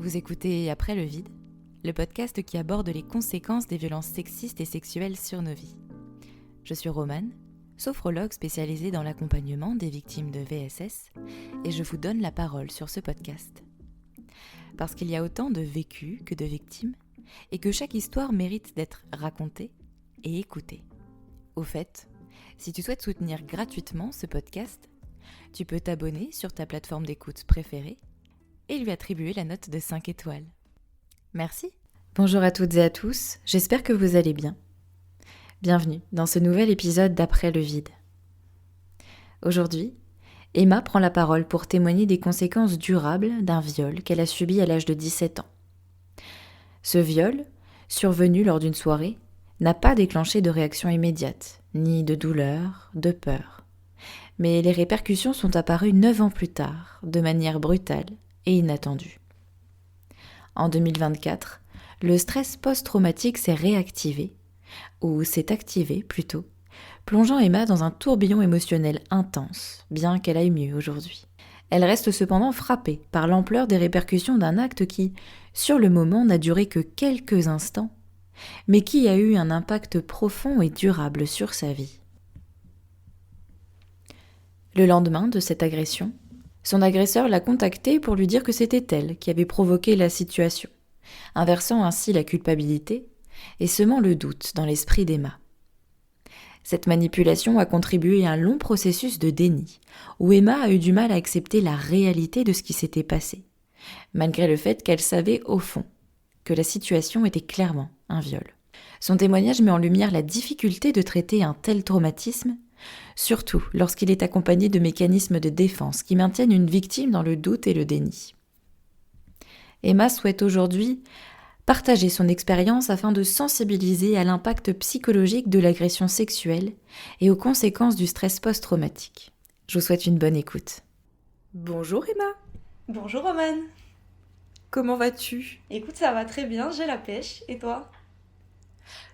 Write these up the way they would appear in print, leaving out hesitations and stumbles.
Vous écoutez Après le vide, le podcast qui aborde les conséquences des violences sexistes et sexuelles sur nos vies. Je suis Romane, sophrologue spécialisée dans l'accompagnement des victimes de VSS, et je vous donne la parole sur ce podcast. Parce qu'il y a autant de vécus que de victimes, et que chaque histoire mérite d'être racontée et écoutée. Au fait, si tu souhaites soutenir gratuitement ce podcast, tu peux t'abonner sur ta plateforme d'écoute préférée et lui attribuer la note de 5 étoiles. Merci. Bonjour à toutes et à tous, j'espère que vous allez bien. Bienvenue dans ce nouvel épisode d'Après le vide. Aujourd'hui, Emma prend la parole pour témoigner des conséquences durables d'un viol qu'elle a subi à l'âge de 17 ans. Ce viol, survenu lors d'une soirée, n'a pas déclenché de réaction immédiate, ni de douleur, de peur. Mais les répercussions sont apparues 9 ans plus tard, de manière brutale et inattendue. En 2024, le stress post-traumatique s'est réactivé, ou s'est activé plutôt, plongeant Emma dans un tourbillon émotionnel intense, bien qu'elle aille mieux aujourd'hui. Elle reste cependant frappée par l'ampleur des répercussions d'un acte qui, sur le moment, n'a duré que quelques instants, mais qui a eu un impact profond et durable sur sa vie. Le lendemain de cette agression, son agresseur l'a contactée pour lui dire que c'était elle qui avait provoqué la situation, inversant ainsi la culpabilité et semant le doute dans l'esprit d'Emma. Cette manipulation a contribué à un long processus de déni, où Emma a eu du mal à accepter la réalité de ce qui s'était passé, malgré le fait qu'elle savait au fond que la situation était clairement un viol. Son témoignage met en lumière la difficulté de traiter un tel traumatisme, surtout lorsqu'il est accompagné de mécanismes de défense qui maintiennent une victime dans le doute et le déni. Emma souhaite aujourd'hui partager son expérience afin de sensibiliser à l'impact psychologique de l'agression sexuelle et aux conséquences du stress post-traumatique. Je vous souhaite une bonne écoute. Bonjour Emma. Bonjour Romane. Comment vas-tu ? Écoute, ça va très bien, j'ai la pêche. Et toi ?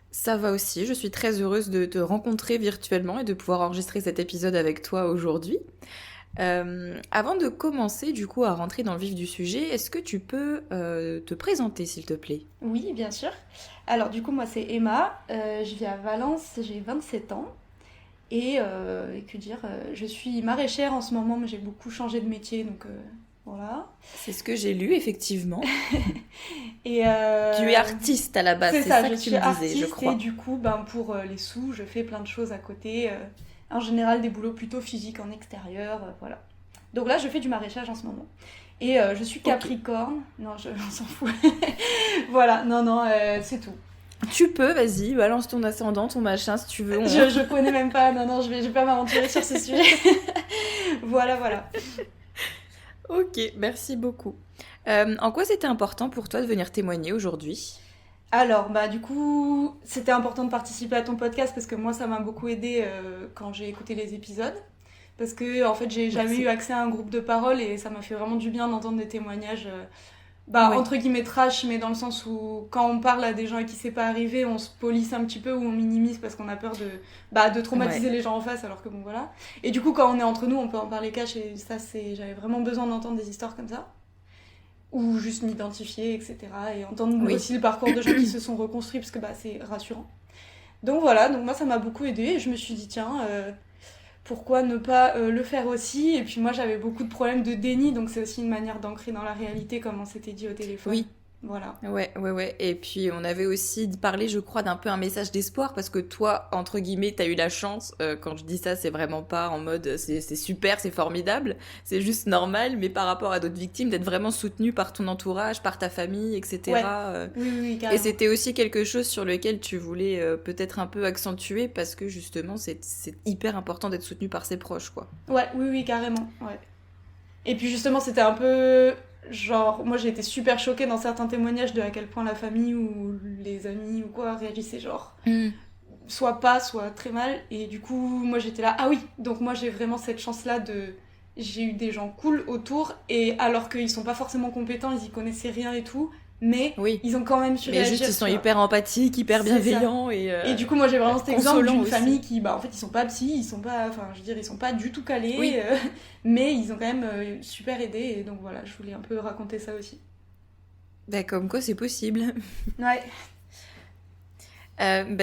Ça va aussi, je suis très heureuse de te rencontrer virtuellement et de pouvoir enregistrer cet épisode avec toi aujourd'hui. Avant de commencer du coup à rentrer dans le vif du sujet, est-ce que tu peux te présenter s'il te plaît ? Oui, bien sûr. Alors du coup, moi c'est Emma, je vis à Valence, j'ai 27 ans. Et je suis maraîchère en ce moment, mais j'ai beaucoup changé de métier, donc voilà. C'est ce que j'ai lu effectivement. Et tu es artiste à la base, c'est ça que tu me disais, je crois. Et du coup, pour les sous, je fais plein de choses à côté. En général, des boulots plutôt physiques en extérieur, voilà. Donc là, je fais du maraîchage en ce moment. Et je suis Capricorne. Okay. Non, on s'en fout. Voilà, c'est tout. Tu peux, vas-y, balance ton ascendant, ton machin, si tu veux. Je connais même pas, je vais pas m'aventurer sur ce sujet. Voilà. Ok, merci beaucoup. En quoi c'était important pour toi de venir témoigner aujourd'hui ? Alors, du coup, c'était important de participer à ton podcast parce que moi, ça m'a beaucoup aidé quand j'ai écouté les épisodes. Parce que, en fait, j'ai jamais eu accès à un groupe de parole et ça m'a fait vraiment du bien d'entendre des témoignages, entre guillemets trash, mais dans le sens où quand on parle à des gens à qui c'est pas arrivé, on se police un petit peu ou on minimise parce qu'on a peur de traumatiser les gens en face, alors que bon, voilà. Et du coup, quand on est entre nous, on peut en parler cash et ça, j'avais vraiment besoin d'entendre des histoires comme ça. Ou juste m'identifier, etc. Et entendre aussi le parcours de gens qui se sont reconstruits, parce que c'est rassurant. Donc voilà, moi ça m'a beaucoup aidée, et je me suis dit, tiens, pourquoi ne pas le faire aussi ? Et puis moi j'avais beaucoup de problèmes de déni, donc c'est aussi une manière d'ancrer dans la réalité, comme on s'était dit au téléphone. Oui. Voilà. Ouais. Et puis on avait aussi parlé, je crois, d'un peu un message d'espoir, parce que toi, entre guillemets, t'as eu la chance. Quand je dis ça, c'est vraiment pas en mode c'est super, c'est formidable, c'est juste normal, mais par rapport à d'autres victimes, d'être vraiment soutenue par ton entourage, par ta famille, etc. Ouais. Oui, carrément. Et c'était aussi quelque chose sur lequel tu voulais peut-être un peu accentuer, parce que justement, c'est hyper important d'être soutenue par ses proches, quoi. Ouais, oui, carrément. Ouais. Et puis justement, c'était un peu... Genre, moi j'ai été super choquée dans certains témoignages de à quel point la famille ou les amis ou quoi réagissaient soit pas, soit très mal. Et du coup, moi j'étais là, ah oui, donc moi j'ai vraiment cette chance-là j'ai eu des gens cool autour, et alors qu'ils sont pas forcément compétents, ils y connaissaient rien et tout, mais ils ont quand même su réagir. Mais juste, ils sont hyper empathiques, hyper bienveillants. Et du coup, moi, j'ai vraiment cet exemple d'une aussi. famille qui, en fait, ils sont pas psy, ils sont pas du tout calés, mais ils ont quand même super aidé, et donc voilà, je voulais un peu raconter ça aussi. Bah, comme quoi c'est possible. Ouais.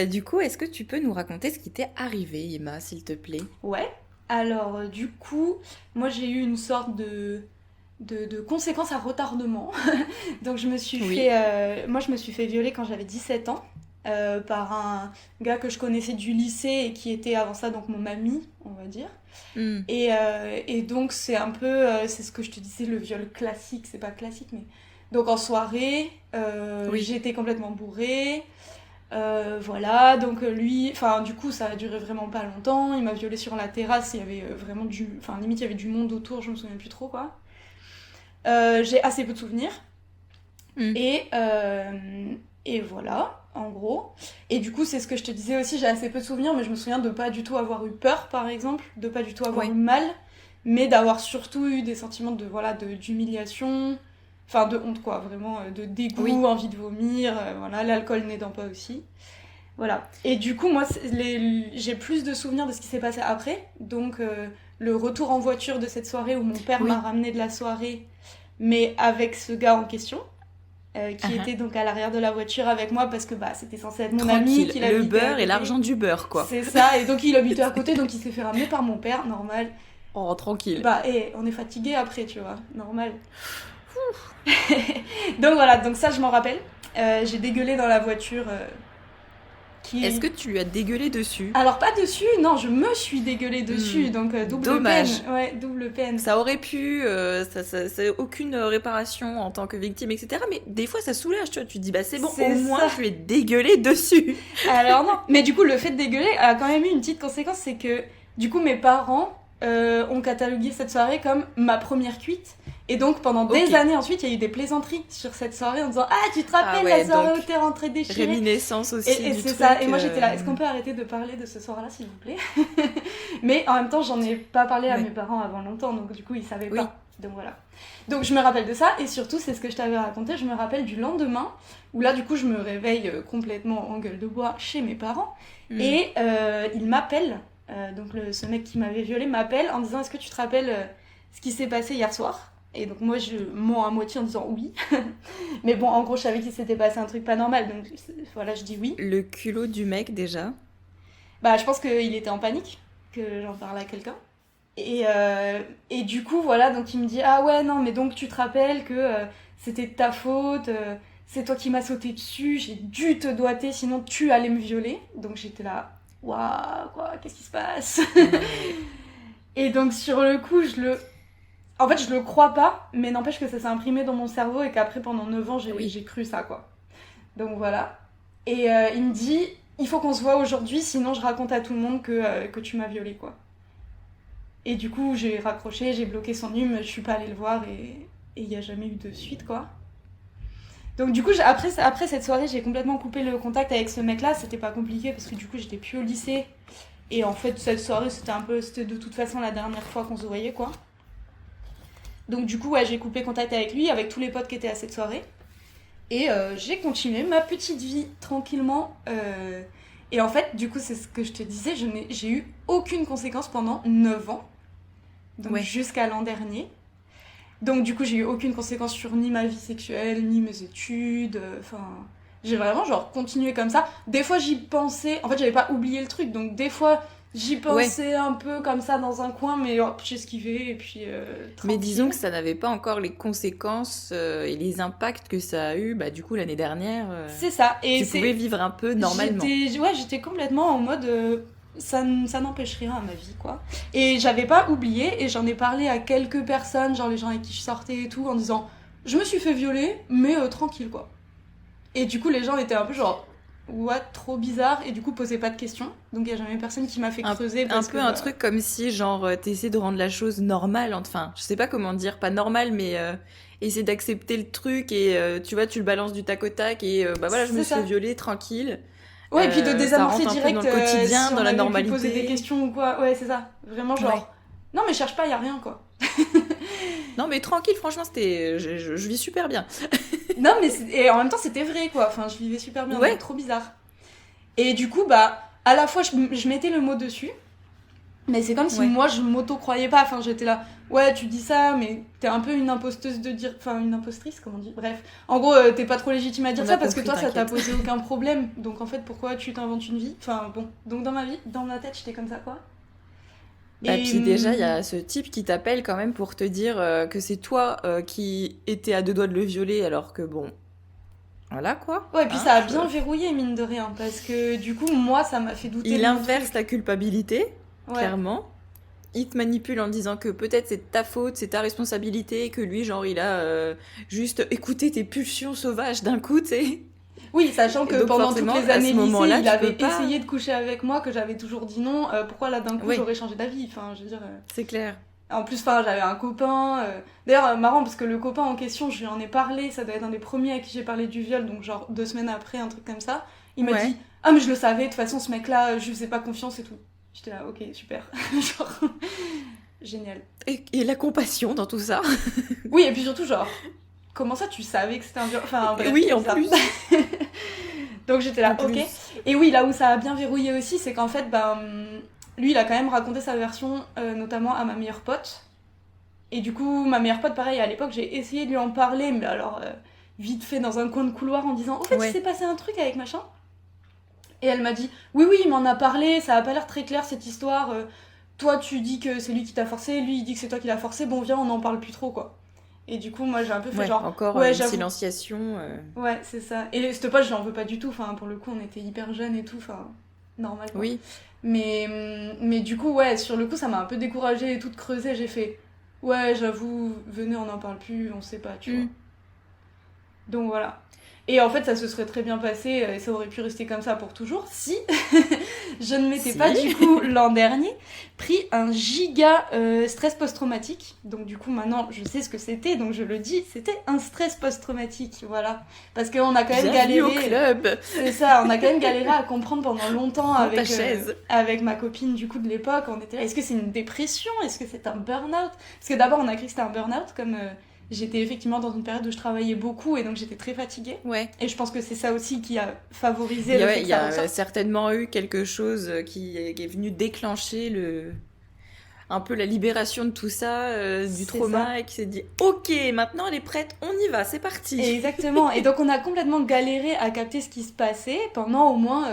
Du coup, est-ce que tu peux nous raconter ce qui t'est arrivé, Emma, s'il te plaît? Ouais. Alors, du coup, moi j'ai eu une sorte de conséquence à retardement. Donc, Oui. moi, je me suis fait violer quand j'avais 17 ans par un gars que je connaissais du lycée et qui était avant ça donc mon ami, on va dire. Hmm. Et donc, c'est un peu, c'est ce que je te disais, le viol classique, c'est pas classique, mais. Donc, en soirée, Oui. j'étais complètement bourrée. Voilà, donc lui, enfin du coup ça a duré vraiment pas longtemps, il m'a violée sur la terrasse, il y avait vraiment enfin limite il y avait du monde autour, je me souviens plus trop quoi. J'ai assez peu de souvenirs, Hmm. et, et voilà, en gros. Et du coup c'est ce que je te disais aussi, j'ai assez peu de souvenirs, mais je me souviens de pas du tout avoir eu peur par exemple, de pas du tout avoir eu Ouais. mal, mais d'avoir surtout eu des sentiments de, voilà, d'humiliation, enfin de honte quoi, vraiment de Oui. dégoût, envie de vomir, voilà, l'alcool n'aidant pas aussi. Voilà. Et du coup, moi, j'ai plus de souvenirs de ce qui s'est passé après. Donc, le retour en voiture de cette soirée où mon père m'a Oui. ramené de la soirée, mais avec ce gars en question, Ah qui ah. était donc à l'arrière de la voiture avec moi parce que bah, c'était censé être mon ami, Tranquille. qu'il Le habitait à beurre et côté. l'argent du beurre, quoi. C'est ça. Et donc, il habitait à côté, donc il s'est fait ramener par mon père, normal. Oh, tranquille. Bah, et on est fatigué après, tu vois, normal. Donc voilà, donc ça, je m'en rappelle. J'ai dégueulé dans la voiture Est-ce qui que tu lui as dégueulé dessus? Alors pas dessus, non, je me suis dégueulée dessus, Hmm. donc double peine, Dommage. ouais, double peine. Ça aurait pu, ça aucune réparation en tant que victime, etc. Mais des fois, ça soulage, tu vois. Tu te dis, bah c'est bon, au C'est moins ça. je lui ai dégueulé dessus. Alors non, mais du coup le fait de dégueuler a quand même eu une petite conséquence, c'est que du coup mes parents ont catalogué cette soirée comme ma première cuite. Et donc pendant Ok. des années ensuite, il y a eu des plaisanteries sur cette soirée en disant ah tu te Ah rappelles la ouais, soirée donc où t'es rentrée déchirée. réminiscence aussi Et du c'est ça, truc. et moi j'étais là, est-ce qu'on peut arrêter de parler de ce soir-là s'il vous plaît? Mais en même temps j'en ai pas parlé à mes Ouais. parents avant longtemps, donc du coup ils savaient Oui. pas. Donc voilà. Donc je me rappelle de ça, et surtout c'est ce que je t'avais raconté, je me rappelle du lendemain, où là du coup je me réveille complètement en gueule de bois chez mes parents, Hmm. et il m'appelle, donc ce mec qui m'avait violée m'appelle en disant est-ce que tu te rappelles ce qui s'est passé hier soir? Et donc moi je mens à moitié en disant oui. Mais bon, en gros, je savais qu'il s'était passé un truc pas normal, donc voilà, je dis oui. Le culot du mec déjà. Bah, je pense qu'il était en panique, que j'en parle à quelqu'un. Et du coup, voilà, donc il me dit ah ouais, non, mais donc tu te rappelles que c'était de ta faute, c'est toi qui m'as sauté dessus, j'ai dû te doigter, sinon tu allais me violer. Donc j'étais là, waouh, quoi, qu'est-ce qui se passe? Non mais Et donc sur le coup, en fait, je le crois pas, mais n'empêche que ça s'est imprimé dans mon cerveau et qu'après, pendant 9 ans, oui. j'ai cru ça, quoi. Donc voilà. Et il me dit, il faut qu'on se voit aujourd'hui, sinon je raconte à tout le monde que tu m'as violée, quoi. Et du coup, j'ai raccroché, j'ai bloqué son numéro, je suis pas allée le voir et il n'y a jamais eu de suite, quoi. Donc du coup, après cette soirée, j'ai complètement coupé le contact avec ce mec-là. C'était pas compliqué parce que du coup, j'étais plus au lycée. Et en fait, cette soirée, c'était de toute façon la dernière fois qu'on se voyait, quoi. Donc du coup, ouais, j'ai coupé contact avec lui, avec tous les potes qui étaient à cette soirée. Et j'ai continué ma petite vie tranquillement. Et en fait, du coup, c'est ce que je te disais, j'ai eu aucune conséquence pendant 9 ans. Donc Ouais. jusqu'à l'an dernier. Donc du coup, j'ai eu aucune conséquence sur ni ma vie sexuelle, ni mes études. Enfin, j'ai vraiment genre continué comme ça. Des fois, j'y pensais. En fait, j'avais pas oublié le truc. Donc des fois, j'y Ouais. pensais un peu comme ça dans un coin, mais hop, j'ai esquivé et puis Mais disons tranquille. que ça n'avait pas encore les conséquences et les impacts que ça a eu, bah, du coup, l'année dernière. C'est ça. Et Tu pouvais c'est vivre un peu normalement. j'étais complètement en mode ça n'empêche rien à ma vie quoi. Et j'avais pas oublié et j'en ai parlé à quelques personnes, genre les gens avec qui je sortais et tout, en disant je me suis fait violer, mais tranquille quoi. Et du coup les gens étaient un peu genre what, trop bizarre, et du coup posaient pas de questions. Donc il y a jamais personne qui m'a fait Un, creuser un parce que peu un bah, truc comme si, genre, t'essaies de rendre la chose normale. Enfin, je sais pas comment dire, pas normale, mais essayer d'accepter le truc et tu vois, tu le balances du tac au tac et bah voilà, je me c'est suis fait ça. violer, tranquille. Ouais, et puis de Ça désamorcer rentre un peu dans direct le quotidien, si dans on la avait pu poser des normalité. questions ou quoi. Ouais, c'est ça. Vraiment Ouais. genre non mais cherche pas, y a rien quoi. Non, mais tranquille, franchement, c'était, je vis super bien. Non, mais et en même temps, c'était vrai, quoi. Enfin, je vivais super bien, donc Ouais. trop bizarre. Et du coup, bah, à la fois, je mettais le mot dessus, Mais c'est comme si Ouais. moi je m'auto-croyais pas, enfin j'étais là, ouais tu dis ça, mais t'es un peu une imposteuse de dire, enfin une impostrice comme on dit, bref. En gros t'es pas trop légitime à dire On ça a parce que compris, toi ça t'a t'inquiète. posé aucun problème, donc en fait pourquoi tu t'inventes une vie. Enfin bon, donc dans ma tête j'étais comme ça quoi. Bah, Et puis déjà, il y a ce type qui t'appelle quand même pour te dire que c'est toi qui étais à deux doigts de le violer, alors que bon, voilà quoi. ouais, et puis Hein, ça a bien verrouillé mine de rien, parce que du coup moi ça m'a fait douter il de mon inverse truc. ta culpabilité, Ouais. clairement. Il te manipule en disant que peut-être c'est ta faute, c'est ta responsabilité, que lui, genre, il a juste écouté tes pulsions sauvages d'un coup, tu sais. Oui, sachant Et que donc pendant toutes forcément, les à années ce lycée, moment-là, il tu avait peux pas... essayé de coucher avec moi, que j'avais toujours dit non. Pourquoi là d'un coup Oui, j'aurais changé d'avis. Enfin, je veux dire. c'est clair. En plus, enfin, j'avais un copain. D'ailleurs, marrant parce que le copain en question, je lui en ai parlé. Ça doit être un des premiers à qui j'ai parlé du viol, donc genre 2 semaines après, un truc comme ça. Il m'a Ouais. dit ah mais je le savais. De toute façon, ce mec-là, je lui faisais pas confiance et tout. J'étais là, ok, super, genre génial. Et la compassion dans tout ça. Oui, et puis surtout genre. Comment ça, tu savais que c'était un viol. Enfin, bref, Oui, c'est en bizarre. plus. Donc j'étais là, En ok. plus. Et oui, là où ça a bien verrouillé aussi, c'est qu'en fait, lui, il a quand même raconté sa version, notamment à ma meilleure pote. Et du coup, ma meilleure pote, pareil, à l'époque, j'ai essayé de lui en parler, mais alors, vite fait, dans un coin de couloir, en disant, au fait, il Ouais. s'est passé un truc avec machin. Et elle m'a dit, oui, oui, il m'en a parlé, ça a pas l'air très clair cette histoire. Toi, tu dis que c'est lui qui t'a forcé, lui, il dit que c'est toi qui l'as forcé, bon, viens, on n'en parle plus trop, quoi. Et du coup, moi, j'ai un peu fait Ouais, genre, encore ouais, une j'avoue. silenciation. Ouais, c'est ça. Et cette pote, j'en veux pas du tout. Enfin, pour le coup, on était hyper jeunes et tout. Enfin, normal quoi. Oui. Mais du coup, ouais, sur le coup, ça m'a un peu découragée et tout de creuser. J'ai fait, ouais, j'avoue, venez, on n'en parle plus, on sait pas, tu vois. Donc voilà. Et en fait, ça se serait très bien passé et ça aurait pu rester comme ça pour toujours si je ne m'étais Si. pas, du coup, l'an dernier, pris un giga stress post-traumatique. Donc du coup, maintenant, je sais ce que c'était, donc je le dis, c'était un stress post-traumatique, voilà. Parce qu'on a quand même Bienvenue au galéré... club. C'est ça, on a quand même galéré à comprendre pendant longtemps Prends ta chaise. avec ma copine du coup de l'époque. On était là, est-ce que c'est une dépression? Est-ce que c'est un burn-out? Parce que d'abord on a cru que c'était un burn-out, comme j'étais effectivement dans une période où je travaillais beaucoup et donc j'étais très fatiguée. Ouais. Et je pense que c'est ça aussi qui a favorisé Il y le a, fait que il y ça a ressorte. certainement eu quelque chose qui est venu déclencher un peu la libération de tout ça, du C'est trauma, ça. et qui s'est dit ok, maintenant elle est prête, on y va, c'est parti. Exactement. Et donc on a complètement galéré à capter ce qui se passait pendant au moins,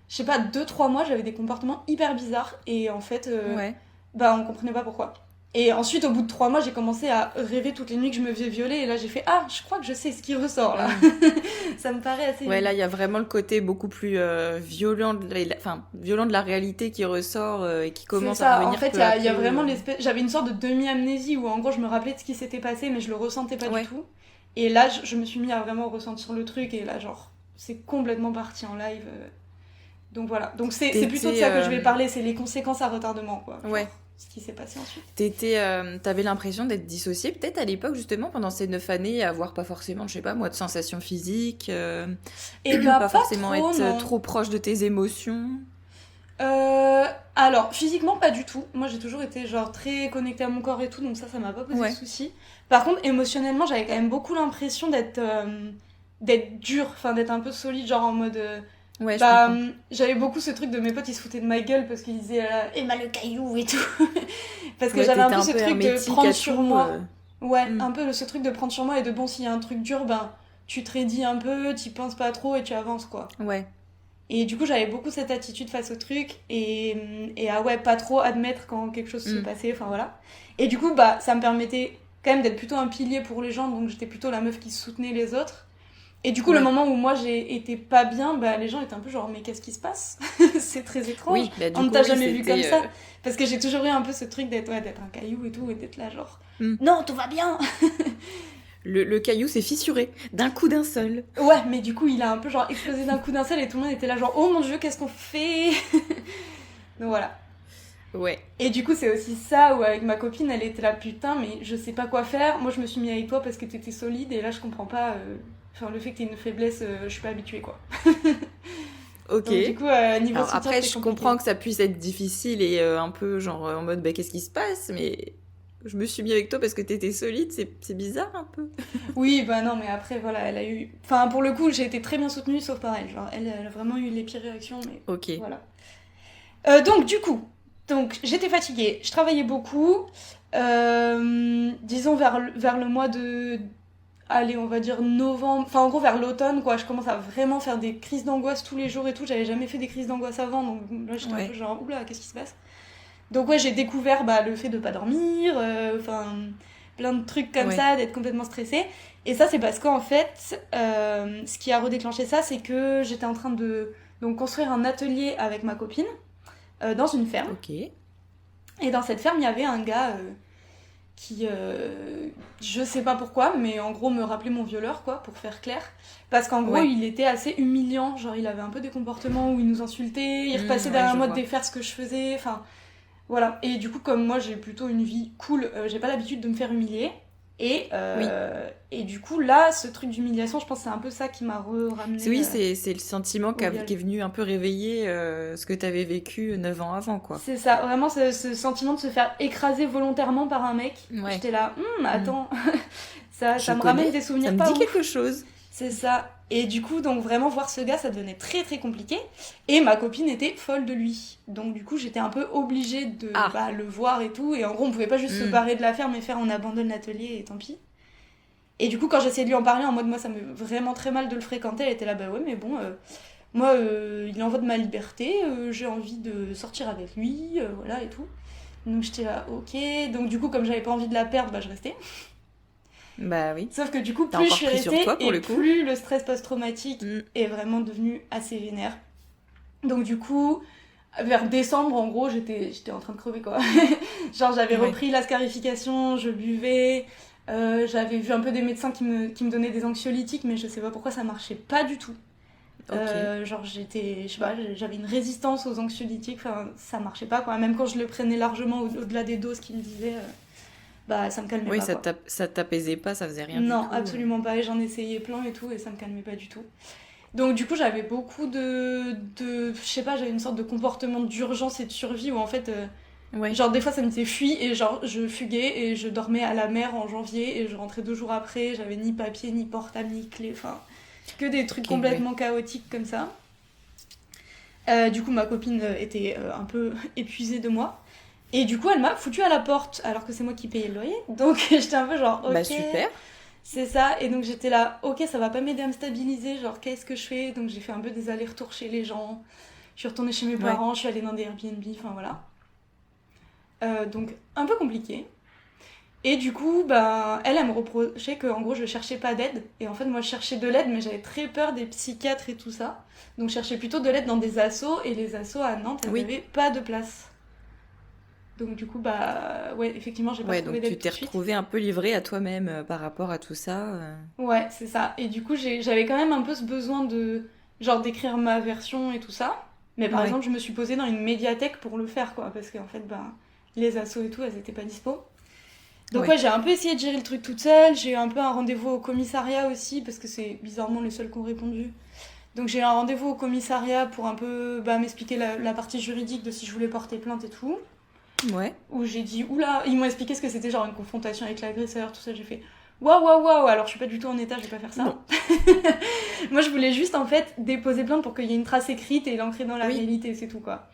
je sais pas, 2-3 mois, j'avais des comportements hyper bizarres et en fait, Ouais. on comprenait pas pourquoi. Et ensuite, au bout de 3 mois, j'ai commencé à rêver toutes les nuits que je me faisais violer et là j'ai fait ah, je crois que je sais ce qui ressort là. Ça me paraît assez. Ouais, là il y a vraiment le côté beaucoup plus violent, violent de la réalité qui ressort et qui C'est commence à ça, en revenir fait, peu il y a peu, vraiment l'espèce. J'avais une sorte de demi-amnésie où en gros je me rappelais de ce qui s'était passé, mais je le ressentais pas Ouais. du tout. Et là, je me suis mis à vraiment ressentir le truc, et là, genre, c'est complètement parti en live. Donc voilà. Donc c'est plutôt de ça que je vais parler, c'est les conséquences à retardement, quoi. Genre, Ouais. ce qui s'est passé ensuite. T'avais l'impression d'être dissociée, peut-être à l'époque, justement, pendant ces 9 années, à avoir pas forcément, je sais pas moi, de sensations physiques, Et bah, pas forcément trop, être non. trop proche de tes émotions. Alors, physiquement, pas du tout. Moi, j'ai toujours été genre très connectée à mon corps et tout, donc ça m'a pas posé Ouais. de soucis. Par contre, émotionnellement, j'avais quand même beaucoup l'impression d'être dure, enfin d'être un peu solide, genre en mode. Ouais, je comprends. J'avais beaucoup ce truc de mes potes, ils se foutaient de ma gueule parce qu'ils disaient Emma le caillou et tout. Parce que Ouais, j'avais un t'étais peu ce truc de hermétique prendre à sur tout, moi. Ouais, Mm. un peu ce truc de prendre sur moi et de bon, s'il y a un truc dur, tu te raidis un peu, t'y penses pas trop et tu avances quoi. Ouais. Et du coup, j'avais beaucoup cette attitude face au truc et ouais, pas trop admettre quand quelque chose se Mm. passait, enfin voilà. Et du coup, ça me permettait quand même d'être plutôt un pilier pour les gens, donc j'étais plutôt la meuf qui soutenait les autres. Et du coup, le Ouais. moment où moi j'ai été pas bien, les gens étaient un peu genre, mais qu'est-ce qui se passe? C'est très étrange. Oui, bah, du On ne coup, t'a oui, jamais vu c'était, comme ça. Parce que j'ai toujours eu un peu ce truc d'être un caillou et tout, et d'être là genre, Mm. non, tout va bien! Le caillou s'est fissuré d'un coup d'un seul. Ouais, mais du coup, il a un peu genre explosé d'un coup d'un seul et tout le monde était là genre, oh mon dieu, qu'est-ce qu'on fait? Donc voilà. Ouais. Et du coup, c'est aussi ça où avec ma copine, elle était là, putain, mais je sais pas quoi faire. Moi, je me suis mis avec toi parce que t'étais solide et là, je comprends pas. Enfin, le fait que t'aies une faiblesse, je suis pas habituée quoi. Ok. Donc, du coup, niveau Alors soutien, après, c'était je compliqué. comprends que ça puisse être difficile et un peu genre en mode bah, qu'est-ce qui se passe, mais je me suis mis avec toi parce que t'étais solide, c'est bizarre un peu. Oui, non, mais après, voilà, elle a eu. Enfin, pour le coup, j'ai été très bien soutenue, sauf par elle. Genre, elle a vraiment eu les pires réactions, mais Ok. voilà. Donc, du coup, Donc j'étais fatiguée, je travaillais beaucoup. Disons vers le mois de... Allez, on va dire novembre, enfin en gros vers l'automne, quoi. Je commence à vraiment faire des crises d'angoisse tous les jours et tout. J'avais jamais fait des crises d'angoisse avant, donc là j'étais un peu genre, oula, qu'est-ce qui se passe? Donc ouais, j'ai découvert le fait de pas dormir, enfin plein de trucs comme ça, d'être complètement stressée. Et ça, c'est parce qu'en fait, ce qui a redéclenché ça, c'est que j'étais en train de donc, construire un atelier avec ma copine dans une ferme. Ok. Et dans cette ferme, il y avait un gars qui, je sais pas pourquoi, mais en gros me rappelait mon violeur, quoi, pour faire clair. Parce qu'en gros, il était assez humiliant. Genre, il avait un peu des comportements où il nous insultait, il repassait derrière moi de défaire ce que je faisais, enfin... Voilà, et du coup, comme moi j'ai plutôt une vie cool, j'ai pas l'habitude de me faire humilier. Et du coup, là, ce truc d'humiliation, je pense que c'est un peu ça qui m'a ramené. Oui, c'est le sentiment qui est venu un peu réveiller ce que t'avais vécu 9 ans avant, quoi. C'est ça, vraiment ce sentiment de se faire écraser volontairement par un mec. J'étais là, attends, ça me ramène des souvenirs pas ouf. Ça me dit quelque chose. C'est ça. Et du coup, donc vraiment voir ce gars, ça devenait très très compliqué. Et ma copine était folle de lui. Donc du coup, j'étais un peu obligée de le voir et tout. Et en gros, on pouvait pas juste se barrer de la ferme et faire on abandonne l'atelier et tant pis. Et du coup, quand j'essayais de lui en parler en mode moi, ça me fait vraiment très mal de le fréquenter, elle était là, bah ouais, mais bon, moi, il en va de ma liberté, j'ai envie de sortir avec lui, voilà et tout. Donc j'étais là, ok. Donc du coup, comme j'avais pas envie de la perdre, je restais. Bah oui. Sauf que du coup, plus je suis restée et plus le stress post-traumatique est vraiment devenu assez vénère. Donc du coup, vers décembre, en gros, j'étais en train de crever, quoi. Genre, j'avais repris la scarification, je buvais, j'avais vu un peu des médecins qui me donnaient des anxiolytiques, mais je sais pas pourquoi ça marchait pas du tout. Genre, je sais pas, j'avais une résistance aux anxiolytiques, enfin, ça marchait pas, quoi. Même quand je le prenais largement au-delà des doses qu'ils me disaient... ça me calmait pas. Oui, ça t'apaisait pas, ça faisait rien du tout. Non, absolument pas. Et j'en essayais plein et tout, et ça me calmait pas du tout. Donc du coup, j'avais beaucoup de je sais pas, j'avais une sorte de comportement d'urgence et de survie où en fait, genre des fois ça me disait fuis et genre je fuguais et je dormais à la mer en janvier et je rentrais 2 jours après, j'avais ni papier, ni portable, ni clé, enfin que des trucs complètement chaotiques comme ça. Du coup, ma copine était un peu épuisée de moi. Et du coup, elle m'a foutue à la porte, alors que c'est moi qui payais le loyer. Donc, j'étais un peu genre, ok. Bah, super. C'est ça. Et donc, j'étais là, ok, ça va pas m'aider à me stabiliser. Genre, qu'est-ce que je fais? Donc, j'ai fait un peu des allers-retours chez les gens. Je suis retournée chez mes parents, je suis allée dans des Airbnb, enfin voilà. Donc, un peu compliqué. Et du coup, elle me reprochait qu'en gros, je cherchais pas d'aide. Et en fait, moi, je cherchais de l'aide, mais j'avais très peur des psychiatres et tout ça. Donc, je cherchais plutôt de l'aide dans des assos. Et les assos à Nantes, elles n'avaient pas de place. Donc du coup, effectivement, j'ai pas trouvé d'aide. Donc tu t'es retrouvée un peu livrée à toi-même par rapport à tout ça. Ouais, c'est ça. Et du coup, j'avais quand même un peu ce besoin de, genre, d'écrire ma version et tout ça. Mais par exemple, je me suis posée dans une médiathèque pour le faire, quoi. Parce qu'en fait, les assos et tout, elles étaient pas dispo. Donc j'ai un peu essayé de gérer le truc toute seule. J'ai eu un peu un rendez-vous au commissariat aussi, parce que c'est bizarrement les seuls qui ont répondu. Donc j'ai eu un rendez-vous au commissariat pour un peu m'expliquer la partie juridique de si je voulais porter plainte et tout. Ouais. Où j'ai dit, oula, ils m'ont expliqué ce que c'était, genre une confrontation avec l'agresseur, tout ça, j'ai fait, waouh, alors je suis pas du tout en état, je vais pas faire ça. Moi, je voulais juste, en fait, déposer plainte pour qu'il y ait une trace écrite et l'ancrer dans la réalité, c'est tout, quoi.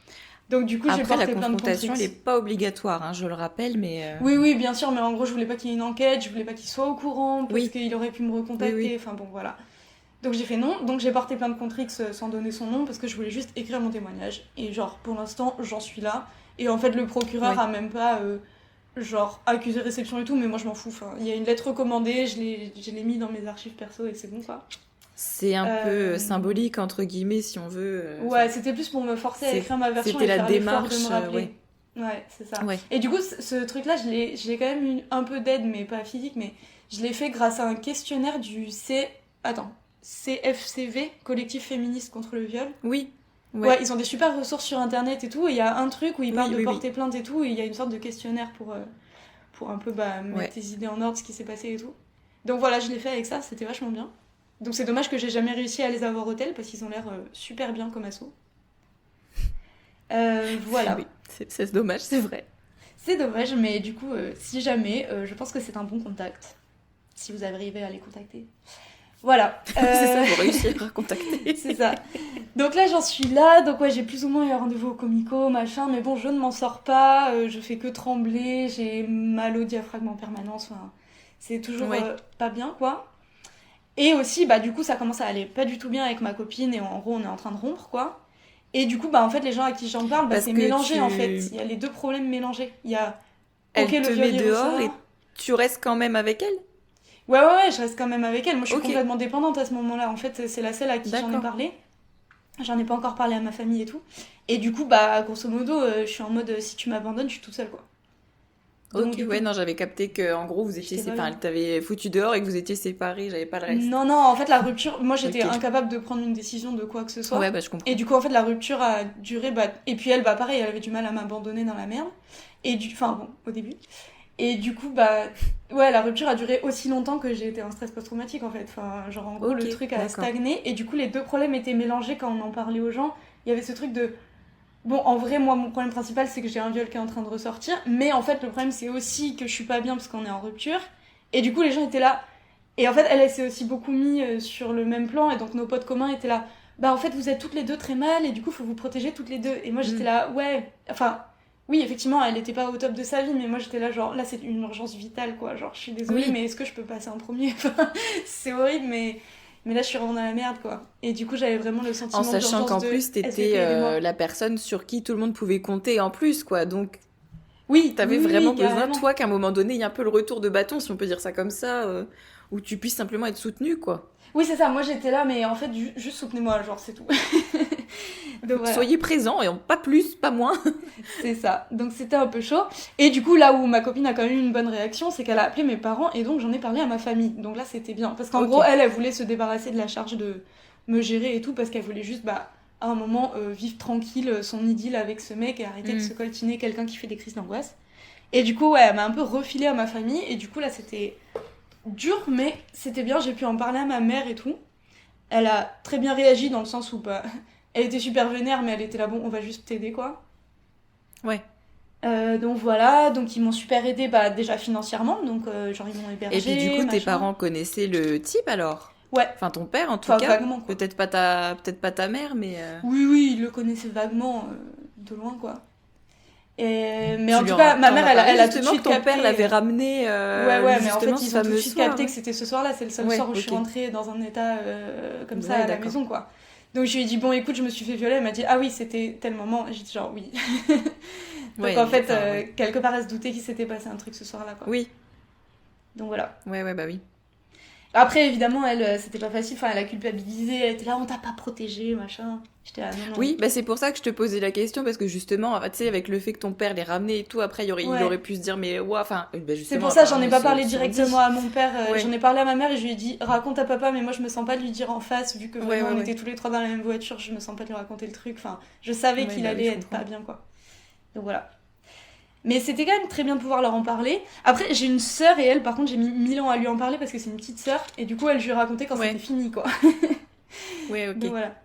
Donc, du coup, j'ai porté plainte contre X. Après, la confrontation, elle est pas obligatoire, hein, je le rappelle, mais... Oui, bien sûr, mais en gros, je voulais pas qu'il y ait une enquête, je voulais pas qu'il soit au courant, parce qu'il aurait pu me recontacter, enfin bon, voilà. Donc j'ai fait non, donc j'ai porté plainte contre X sans donner son nom, parce que je voulais juste écrire mon témoignage. Et genre, pour l'instant, j'en suis là. Et en fait, le procureur a même pas, accusé réception et tout, mais moi, je m'en fous. Enfin, il y a une lettre recommandée, je l'ai mis dans mes archives perso et c'est bon, quoi. C'est un peu symbolique, entre guillemets, si on veut. Ouais, c'était plus pour me forcer à écrire ma version et faire l'effort de me rappeler. Ouais, c'est ça. Ouais. Et du coup, ce truc-là, je l'ai quand même eu un peu d'aide, mais pas physique, mais je l'ai fait grâce à un questionnaire du CFCV, Collectif Féministe contre le Viol. Oui. Ouais, ils ont des super ressources sur internet et tout, et il y a un truc où ils parlent de porter plainte et tout, et il y a une sorte de questionnaire pour un peu mettre tes idées en ordre, ce qui s'est passé et tout. Donc voilà, je l'ai fait avec ça, c'était vachement bien. Donc c'est dommage que j'ai jamais réussi à les avoir au tel, parce qu'ils ont l'air super bien comme asso. Voilà. Oui, c'est dommage, c'est vrai. C'est dommage, mais du coup, si jamais, je pense que c'est un bon contact. Si vous arrivez à les contacter. Voilà. C'est ça, vous réussir à contacter. C'est ça. Donc là, j'en suis là. Donc ouais, j'ai plus ou moins eu un rendez-vous au Comico, machin. Mais bon, je ne m'en sors pas. Je fais que trembler. J'ai mal au diaphragme en permanence. Enfin, c'est toujours pas bien, quoi. Et aussi, bah du coup, ça commence à aller pas du tout bien avec ma copine. Et en gros, on est en train de rompre, quoi. Et du coup, bah en fait, les gens à qui j'en parle, bah, c'est mélangé, en fait. Il y a les deux problèmes mélangés. Il y a... Elle te met dehors et tu restes quand même avec elle? Ouais, je reste quand même avec elle. Moi, je suis complètement dépendante à ce moment-là. En fait, c'est la seule à qui j'en ai parlé. J'en ai pas encore parlé à ma famille et tout. Et du coup, bah, grosso modo, je suis en mode, si tu m'abandonnes, je suis toute seule, quoi. Donc, ok, ouais, non, j'avais capté qu'en gros, vous étiez séparés. Elle t'avait foutu dehors et que vous étiez séparés, j'avais pas le reste. Non, en fait, la rupture, moi, j'étais incapable de prendre une décision de quoi que ce soit. Ouais, bah, je comprends. Et du coup, en fait, la rupture a duré, bah, et puis elle, bah, pareil, elle avait du mal à m'abandonner dans la merde. Enfin, bon, au début. Et du coup, bah, ouais, la rupture a duré aussi longtemps que j'ai été en stress post-traumatique, en fait. Enfin, genre, en gros, le truc a stagné. Et du coup, les deux problèmes étaient mélangés quand on en parlait aux gens. Il y avait ce truc de... Bon, en vrai, moi, mon problème principal, c'est que j'ai un viol qui est en train de ressortir. Mais en fait, le problème, c'est aussi que je suis pas bien parce qu'on est en rupture. Et du coup, les gens étaient là. Et en fait, elle s'est aussi beaucoup mis sur le même plan. Et donc, nos potes communs étaient là. Bah, en fait, vous êtes toutes les deux très mal. Et du coup, faut vous protéger toutes les deux. Et moi, j'étais là, ouais. Enfin... Oui, effectivement, elle était pas au top de sa vie, mais moi j'étais là, genre, là c'est une urgence vitale, quoi. Genre, je suis désolée, mais est-ce que je peux passer en premier? C'est horrible, mais là je suis vraiment dans la merde, quoi. Et du coup, j'avais vraiment le sentiment d'urgence. En sachant qu'en plus, t'étais la personne sur qui tout le monde pouvait compter en plus, quoi. Donc, t'avais vraiment besoin, toi, qu'à un moment donné, il y ait un peu le retour de bâton, si on peut dire ça comme ça, où tu puisses simplement être soutenue, quoi. Oui, c'est ça, moi j'étais là, mais en fait, juste soutenez-moi, genre, c'est tout. Donc, voilà. Soyez présents, et pas plus, pas moins. C'est ça, donc c'était un peu chaud. Et du coup, là où ma copine a quand même eu une bonne réaction, c'est qu'elle a appelé mes parents, et donc j'en ai parlé à ma famille. Donc là, c'était bien. Parce qu'en gros, elle voulait se débarrasser de la charge de me gérer et tout, parce qu'elle voulait juste, bah, à un moment, vivre tranquille son idylle avec ce mec, et arrêter de se coltiner quelqu'un qui fait des crises d'angoisse. Et du coup, ouais, elle m'a un peu refilé à ma famille, et du coup, là, c'était... dur, mais c'était bien, j'ai pu en parler à ma mère et tout. Elle a très bien réagi dans le sens où bah, elle était super vénère, mais elle était là, bon, on va juste t'aider, quoi. Ouais. Donc voilà, donc ils m'ont super aidé bah, déjà financièrement, donc genre ils m'ont hébergé. Et puis du coup, tes parents connaissaient le type alors? Ouais. Enfin, ton père en tout cas. Vaguement, quoi. Peut-être pas ta mère, mais... Oui, il le connaissait vaguement, de loin, quoi. Mais en tout cas, ma mère, elle a tout de suite que ton père l'avait ramené. Ouais, mais en fait, ils ont tout de suite capté que c'était ce soir-là. C'est le seul soir où je suis rentrée dans un état comme ça à la maison, quoi. Donc je lui ai dit, bon, écoute, je me suis fait violer. Elle m'a dit, ah oui, c'était tel moment. J'ai dit, genre, oui. Donc en fait, quelque part, elle se doutait qu'il s'était passé un truc ce soir-là, quoi. Oui. Donc voilà. Ouais, bah oui. Après, évidemment, elle, c'était pas facile. Enfin, elle a culpabilisé. Elle était là, on t'a pas protégée, machin. J'étais là, non. Oui, bah c'est pour ça que je te posais la question, parce que justement, tu sais, avec le fait que ton père les ramenait et tout, après, il aurait pu se dire, mais ouais, enfin, bah c'est pour ça, j'en ai pas parlé directement à mon père. J'en ai parlé à ma mère et je lui ai dit, raconte à papa, mais moi, je me sens pas de lui dire en face, vu que vraiment, on était tous les trois dans la même voiture, je me sens pas de lui raconter le truc. Enfin, je savais qu'il allait être pas bien, quoi. Donc voilà. Mais c'était quand même très bien de pouvoir leur en parler. Après, j'ai une sœur et elle, par contre, j'ai mis 1000 ans à lui en parler parce que c'est une petite sœur. Et du coup, elle, je lui ai raconté quand c'était fini, quoi. Ouais, ok. Donc voilà.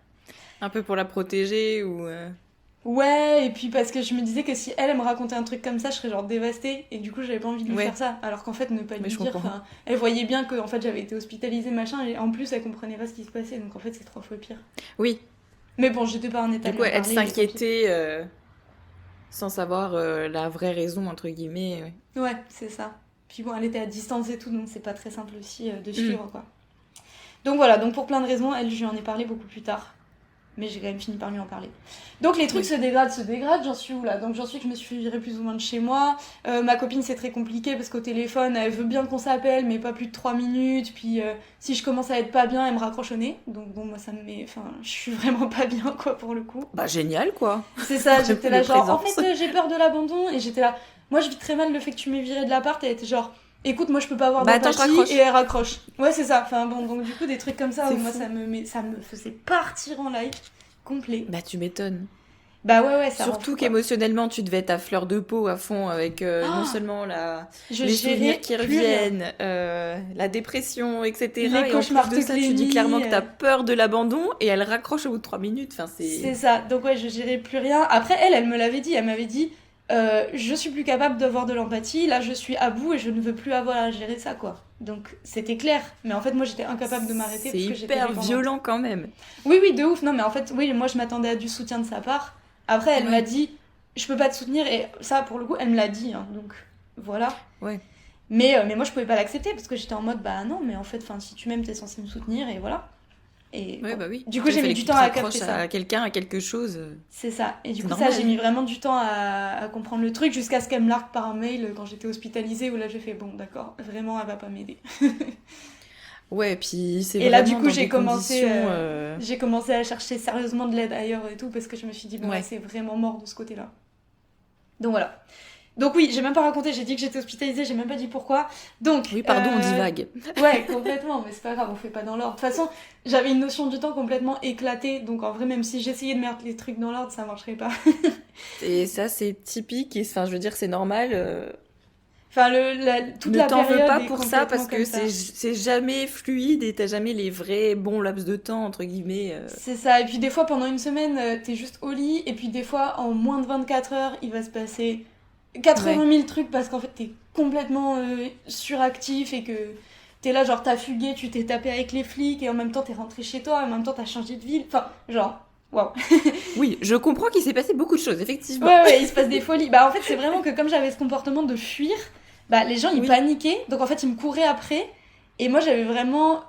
Un peu pour la protéger ou... Ouais, et puis parce que je me disais que si elle me racontait un truc comme ça, je serais genre dévastée. Et du coup, j'avais pas envie de lui faire ça. Alors qu'en fait, ne pas lui dire... Elle voyait bien que en fait, j'avais été hospitalisée, machin. Et en plus, elle comprenait pas ce qui se passait. Donc en fait, c'est 3 fois pire. Oui. Mais bon, j'étais pas en état de lui en parler. Du coup, elle s'inquiétait... sans savoir la vraie raison, entre guillemets. Ouais, c'est ça. Puis bon, elle était à distance et tout, donc c'est pas très simple aussi de suivre, quoi. Donc voilà, donc pour plein de raisons, elle, je lui en ai parlé beaucoup plus tard. Mais j'ai quand même fini par lui en parler. Donc les trucs se dégradent, j'en suis où là? Donc j'en suis que je me suis fait virer plus ou moins de chez moi. Ma copine, c'est très compliqué parce qu'au téléphone, elle veut bien qu'on s'appelle, mais pas plus de 3 minutes. Puis si je commence à être pas bien, elle me raccroche au nez. Donc bon, moi ça me met... Enfin, je suis vraiment pas bien, quoi, pour le coup. Bah génial, quoi. C'est ça, j'étais là genre, en fait, j'ai peur de l'abandon. Et j'étais là, moi je vis très mal le fait que tu m'aies viré de l'appart. Et elle était genre... Écoute, moi je peux pas avoir d'empathie, et elle raccroche. Ouais, c'est ça. Enfin bon, donc du coup des trucs comme ça où moi ça me faisait partir en live complet. Bah tu m'étonnes. Bah ouais, ça surtout qu'émotionnellement tu devais être à fleur de peau à fond avec non seulement les souvenirs qui reviennent, la dépression, etc. Les cauchemars de ça, tu dis clairement que t'as peur de l'abandon et elle raccroche au bout de 3 minutes. Enfin, c'est ça. Donc ouais, je gérais plus rien. Après elle me l'avait dit. Elle m'avait dit je suis plus capable d'avoir de l'empathie, là je suis à bout et je ne veux plus avoir à gérer ça, quoi. Donc c'était clair, mais en fait moi j'étais incapable de m'arrêter parce que j'étais hyper dépendante. violent quand même. Oui, de ouf, non mais en fait, oui, moi je m'attendais à du soutien de sa part. Après elle m'a dit, je peux pas te soutenir, et ça pour le coup elle me l'a dit, hein, donc voilà. Ouais. Mais moi je pouvais pas l'accepter parce que j'étais en mode, bah non, mais en fait, si tu m'aimes t'es censé me soutenir, et voilà. Et Ouais, bon. bah oui. Du coup j'ai mis du temps à capter ça. À quelqu'un, à quelque chose. C'est ça. Et du coup, normal. ça, j'ai mis vraiment du temps à comprendre le truc jusqu'à ce qu'elle me largue par un mail quand j'étais hospitalisée, où là, j'ai fait bon, d'accord, vraiment, elle va pas m'aider. Ouais, puis c'est Et vraiment là, du coup, dans j'ai des commencé, conditions, j'ai commencé à chercher sérieusement de l'aide ailleurs et tout, parce que je me suis dit, bon, Ouais. là, c'est vraiment mort de ce côté-là. Donc voilà. Donc oui, j'ai même pas raconté, j'ai dit que j'étais hospitalisée, j'ai même pas dit pourquoi. Donc, Oui, pardon, on divague. Ouais, complètement, mais c'est pas grave, on fait pas dans l'ordre. De toute façon, j'avais une notion du temps complètement éclatée, donc en vrai, même si j'essayais de mettre les trucs dans l'ordre, ça marcherait pas. Et ça, c'est typique, et enfin, je veux dire, c'est normal. Enfin, toute la Ne t'en veux période pas est pour ça, parce complètement que comme ça. c'est jamais fluide et t'as jamais les vrais bons laps de temps, entre guillemets. C'est ça, et puis des fois pendant une semaine, t'es juste au lit, et puis des fois en moins de 24 heures, il va se passer 80 000 trucs parce qu'en fait t'es complètement suractif et que t'es là, genre t'as fugué, tu t'es tapé avec les flics, et en même temps t'es rentré chez toi, et en même temps t'as changé de ville, enfin, genre, waouh. Oui, je comprends qu'il s'est passé beaucoup de choses, effectivement. Ouais, il se passe des folies. Bah en fait, c'est vraiment que comme j'avais ce comportement de fuir, bah les gens ils paniquaient, donc en fait ils me couraient après, et moi j'avais vraiment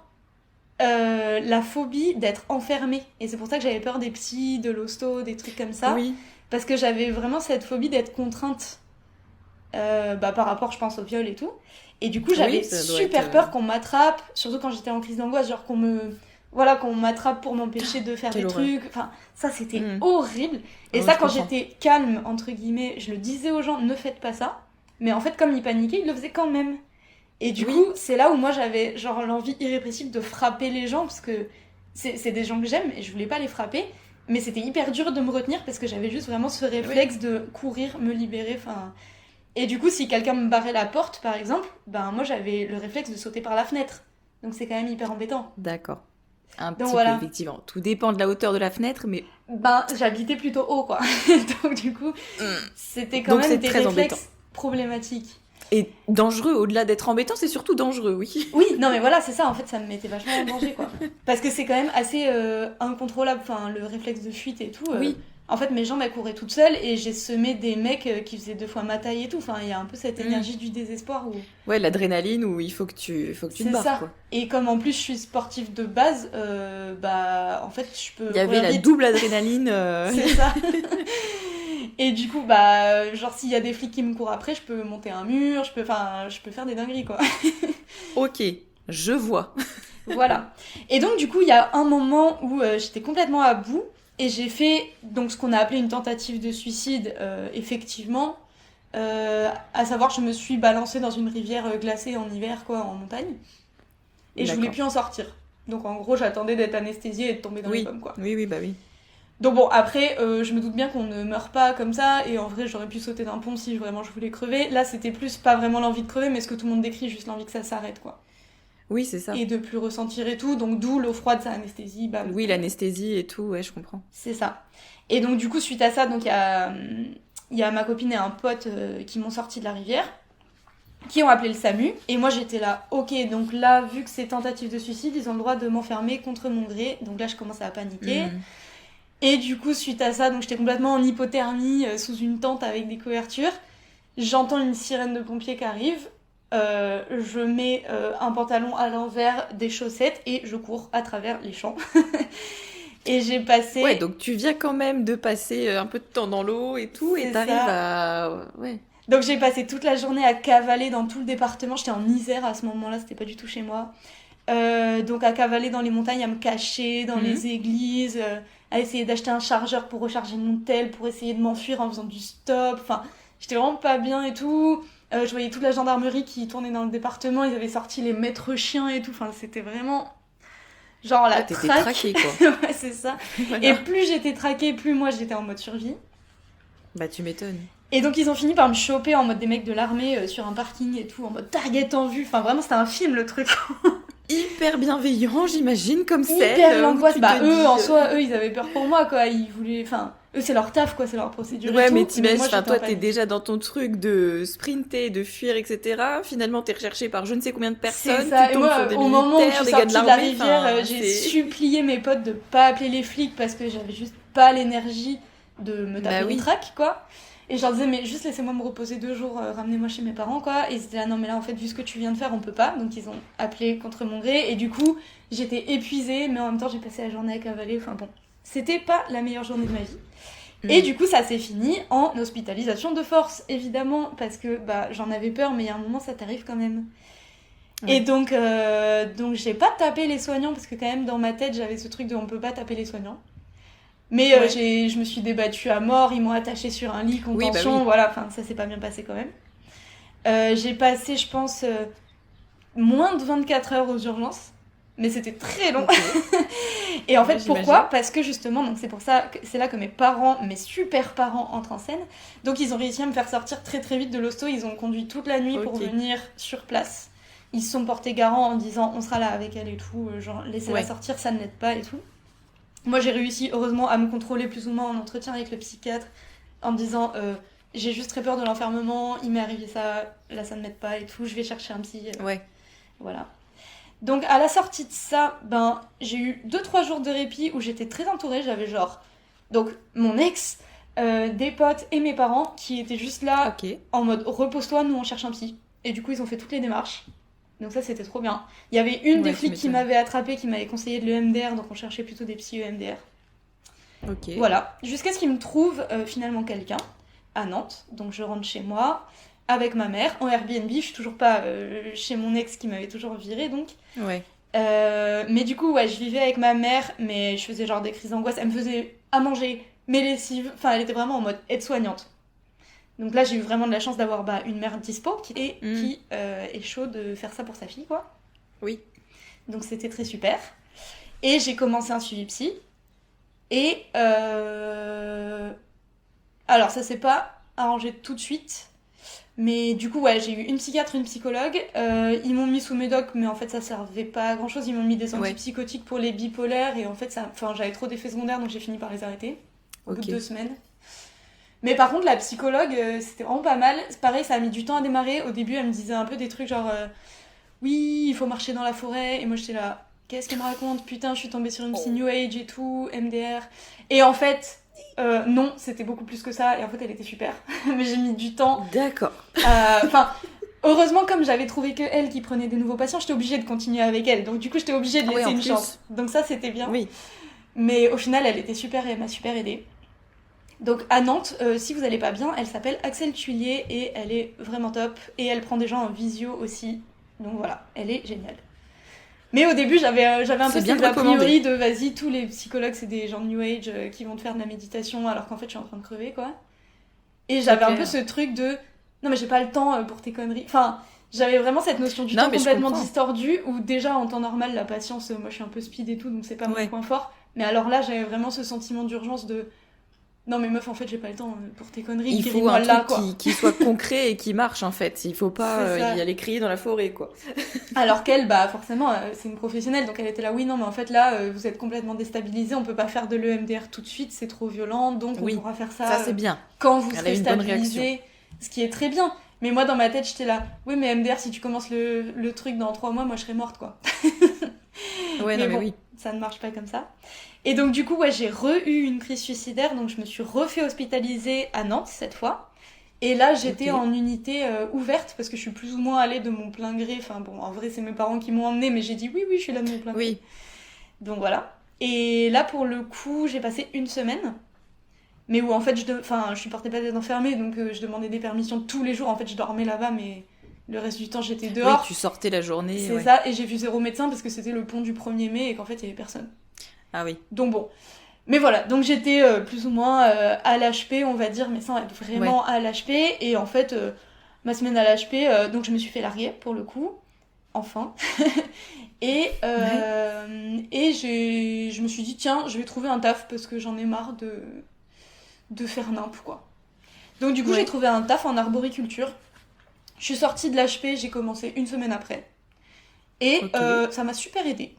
la phobie d'être enfermée. Et c'est pour ça que j'avais peur des psys, de l'hosto, des trucs comme ça. Oui. Parce que j'avais vraiment cette phobie d'être contrainte par rapport, je pense, au viol et tout. Et du coup, j'avais super peur qu'on m'attrape, surtout quand j'étais en crise d'angoisse, genre qu'on m'attrape pour m'empêcher de faire des trucs. Enfin, ça, c'était horrible. Et ça, quand j'étais calme, entre guillemets, je le disais aux gens, ne faites pas ça. Mais en fait, comme ils paniquaient, ils le faisaient quand même. Et du coup, c'est là où moi, j'avais genre l'envie irrépressible de frapper les gens, parce que c'est des gens que j'aime, et je voulais pas les frapper. Mais c'était hyper dur de me retenir, parce que j'avais juste vraiment ce réflexe de courir, me libérer, enfin... Et du coup, si quelqu'un me barrait la porte, par exemple, ben moi j'avais le réflexe de sauter par la fenêtre. Donc c'est quand même hyper embêtant. D'accord. Un Donc petit voilà. peu, effectivement. Tout dépend de la hauteur de la fenêtre, mais... Ben, j'habitais plutôt haut, quoi. Donc du coup, c'était quand même des réflexes embêtant. Problématiques. Et dangereux, au-delà d'être embêtant, c'est surtout dangereux, oui. Oui, non mais voilà, c'est ça, en fait, ça me mettait vachement en danger, quoi. Parce que c'est quand même assez incontrôlable, enfin, le réflexe de fuite et tout. Oui. En fait, mes jambes, elles couraient toutes seules, et j'ai semé des mecs qui faisaient 2 fois ma taille et tout. Enfin, il y a un peu cette énergie du désespoir où... Ouais, l'adrénaline où il faut que tu te barres, ça. Quoi. Et comme en plus je suis sportive de base, en fait je peux... Il y avait la double adrénaline. C'est ça. Et du coup, genre s'il y a des flics qui me courent après, je peux monter un mur, je peux faire des dingueries, quoi. Ok, je vois. Voilà. Et donc du coup, il y a un moment où j'étais complètement à bout, et j'ai fait donc ce qu'on a appelé une tentative de suicide, effectivement. À savoir, je me suis balancée dans une rivière glacée en hiver, quoi, en montagne. Et je voulais plus en sortir. Donc en gros, j'attendais d'être anesthésiée et de tomber dans les pommes, quoi. Oui, bah oui. Donc bon, après, je me doute bien qu'on ne meurt pas comme ça, et en vrai, j'aurais pu sauter d'un pont si vraiment je voulais crever. Là, c'était plus pas vraiment l'envie de crever, mais ce que tout le monde décrit, juste l'envie que ça s'arrête, quoi. Oui, c'est ça. Et de plus ressentir et tout, donc d'où l'eau froide, ça anesthésie. Bah, oui, l'anesthésie et tout, ouais, je comprends. C'est ça. Et donc du coup, suite à ça, donc il y a ma copine et un pote qui m'ont sorti de la rivière, qui ont appelé le SAMU. Et moi, j'étais là, ok, donc là, vu que c'est tentative de suicide, ils ont le droit de m'enfermer contre mon gré. Donc là, je commençais à paniquer. Et du coup, suite à ça, donc j'étais complètement en hypothermie, sous une tente avec des couvertures. J'entends une sirène de pompiers qui arrive. Je mets un pantalon à l'envers, des chaussettes, et je cours à travers les champs. Et j'ai passé... Ouais, donc tu viens quand même de passer un peu de temps dans l'eau et tout, et t'arrives à... Ouais. Donc j'ai passé toute la journée à cavaler dans tout le département. J'étais en Isère à ce moment-là, c'était pas du tout chez moi. Donc à cavaler dans les montagnes, à me cacher dans les églises, à essayer d'acheter un chargeur pour recharger mon tel, pour essayer de m'enfuir en faisant du stop. Enfin, j'étais vraiment pas bien et tout. Je voyais toute la gendarmerie qui tournait dans le département, ils avaient sorti les maîtres chiens et tout. Enfin, c'était vraiment... genre la t'étais traque. Traquée, quoi. Ouais, c'est ça. Voilà. Et plus j'étais traquée, plus moi j'étais en mode survie. Bah tu m'étonnes. Et donc ils ont fini par me choper en mode des mecs de l'armée sur un parking et tout, en mode target en vue. Enfin vraiment c'était un film le truc. hyper bienveillant, j'imagine, comme scène. Hyper l'angoisse. Tu Bah te eux, dis, en soi, eux, ils avaient peur pour moi, quoi. Ils voulaient... Enfin, eux, c'est leur taf, quoi. C'est leur procédure Ouais, et tout. mais t'imagines, moi, enfin, j'étais en toi, t'es panique. déjà dans ton truc de sprinter, de fuir, etc. Finalement, t'es recherché par je ne sais combien de C'est personnes. ça. Tu Et tombes moi, sur des au moment où je militaires, suis des gars de sortie de la l'armée. rivière, Enfin, j'ai c'est... supplié mes potes de pas appeler les flics parce que j'avais juste pas l'énergie de me taper Bah une oui. traque, quoi. Et je leur disais, mais juste laissez-moi me reposer 2 jours, ramenez-moi chez mes parents, quoi. Et ils étaient là, non, mais là, en fait, vu ce que tu viens de faire, on peut pas. Donc, ils ont appelé contre mon gré. Et du coup, j'étais épuisée, mais en même temps, j'ai passé la journée à cavaler. Enfin, bon, c'était pas la meilleure journée de ma vie. Et du coup, ça s'est fini en hospitalisation de force, évidemment, parce que bah, j'en avais peur, mais il y a un moment, ça t'arrive quand même. Ouais. Et donc j'ai pas tapé les soignants, parce que quand même, dans ma tête, j'avais ce truc de on peut pas taper les soignants. Mais Ouais. je me suis débattue à mort, ils m'ont attachée sur un lit, Oui, bah contention, oui. voilà, enfin, ça s'est pas bien passé quand même. J'ai passé, je pense, moins de 24 heures aux urgences, mais c'était très long. Ok. Et en Ouais, fait, pourquoi j'imagine. Parce que justement, donc c'est pour ça que c'est là que mes parents, mes super parents, entrent en scène. Donc ils ont réussi à me faire sortir très très vite de l'hosto. Ils ont conduit toute la nuit pour Ok. venir sur place. Ils se sont portés garant en disant on sera là avec elle et tout, genre laissez-la Ouais. sortir, ça ne l'aide pas et tout. Moi j'ai réussi heureusement à me contrôler plus ou moins en entretien avec le psychiatre en me disant j'ai juste très peur de l'enfermement, il m'est arrivé ça, là ça ne m'aide pas et tout, je vais chercher un psy. Ouais. Voilà. Donc à la sortie de ça, ben j'ai eu 2-3 jours de répit où j'étais très entourée, j'avais genre donc mon ex, des potes et mes parents qui étaient juste là Ok. en mode repose-toi, nous on cherche un psy. Et du coup ils ont fait toutes les démarches. Donc ça c'était trop bien. Il y avait une des Ouais, tu flics qui m'étonnes. m'avait attrapée, qui m'avait conseillé de l'EMDR, donc on cherchait plutôt des psy EMDR. Ok. Voilà, jusqu'à ce qu'il me trouve finalement quelqu'un à Nantes. Donc je rentre chez moi avec ma mère en Airbnb. Je suis toujours pas chez mon ex qui m'avait toujours virée donc. Ouais. Mais du coup, ouais, je vivais avec ma mère, mais je faisais genre des crises d'angoisse. Elle me faisait à manger, mes lessives. Enfin, elle était vraiment en mode aide-soignante. Donc là, j'ai eu vraiment de la chance d'avoir une mère dispo qui est chaude de faire ça pour sa fille, quoi. Oui. Donc c'était très super. Et j'ai commencé un suivi psy. Et alors, ça s'est pas arrangé tout de suite. Mais du coup, ouais, j'ai eu une psychiatre, une psychologue. Ils m'ont mis sous médoc, mais en fait, ça servait pas à grand chose. Ils m'ont mis des antipsychotiques pour les bipolaires. Et en fait, j'avais trop d'effets secondaires, donc j'ai fini par les arrêter au bout de 2 semaines. Mais par contre, la psychologue, c'était vraiment pas mal. C'est pareil, ça a mis du temps à démarrer. Au début, elle me disait un peu des trucs genre oui, il faut marcher dans la forêt. Et moi, j'étais là, qu'est-ce qu'elle me raconte? Putain, je suis tombée sur une psy New Age et tout, MDR. Et en fait, non, c'était beaucoup plus que ça. Et en fait, elle était super. Mais j'ai mis du temps. D'accord. Enfin, heureusement, comme j'avais trouvé que elle qui prenait des nouveaux patients, j'étais obligée de continuer avec elle. Donc, du coup, j'étais obligée de Ah ouais, laisser en une plus. chance. Donc, ça, c'était bien. Oui. Mais au final, elle était super et elle m'a super aidée. Donc, à Nantes, si vous allez pas bien, elle s'appelle Axel Tuillier et elle est vraiment top. Et elle prend des gens en visio aussi. Donc, voilà, elle est géniale. Mais au début, j'avais un peu C'est bien ces a recommandé. priori de vas-y, tous les psychologues, c'est des gens de New Age qui vont te faire de la méditation alors qu'en fait, je suis en train de crever, quoi. Et j'avais un peu ce truc de non, mais j'ai pas le temps pour tes conneries. Enfin, j'avais vraiment cette notion du Non, temps mais je complètement comprends. distordue où déjà en temps normal, la patience, moi je suis un peu speed et tout, donc c'est pas mon Ouais. point fort. Mais alors là, j'avais vraiment ce sentiment d'urgence de non, mais meuf, en fait, j'ai pas le temps pour tes conneries. Il faut guéris-moi un là, truc quoi. qui soit concret et qui marche en fait. Il faut pas C'est ça. y aller crier dans la forêt quoi. Alors qu'elle, bah forcément, c'est une professionnelle, donc elle était là, oui, non, mais en fait là, vous êtes complètement déstabilisé, on peut pas faire de l'EMDR tout de suite, c'est trop violent, donc on Oui, pourra faire ça, Ça c'est bien. quand vous Elle a serez une bonne stabilisé, ce qui est très bien. Mais moi, dans ma tête, j'étais là, oui, mais MDR, si tu commences le truc dans 3 mois, moi je serais morte, quoi. Ouais, non mais bon, oui. ça ne marche pas comme ça. Et donc du coup, ouais, j'ai eu une crise suicidaire, donc je me suis refait hospitaliser à Nantes cette fois. Et là, j'étais en unité ouverte, parce que je suis plus ou moins allée de mon plein gré. Enfin bon, en vrai, c'est mes parents qui m'ont emmenée, mais j'ai dit oui, je suis là de mon plein gré. Oui. Donc voilà. Et là, pour le coup, j'ai passé 1 semaine. Mais où en fait, je supportais pas d'être enfermée, donc je demandais des permissions tous les jours. En fait, je dormais là-bas, mais le reste du temps, j'étais dehors. Oui, tu sortais la journée. C'est ouais. ça, et j'ai vu 0 médecin parce que c'était le pont du 1er mai et qu'en fait, il y avait personne. Ah oui. Donc bon. Mais voilà, donc j'étais plus ou moins à l'HP, on va dire, mais sans être vraiment à l'HP. Et en fait, ma semaine à l'HP, donc je me suis fait larguer, pour le coup. Enfin. Et je me suis dit, tiens, je vais trouver un taf parce que j'en ai marre de faire nimp, quoi. Donc du coup, j'ai trouvé un taf en arboriculture. Je suis sortie de l'HP, j'ai commencé 1 semaine après. Et Ok. ça m'a super aidée.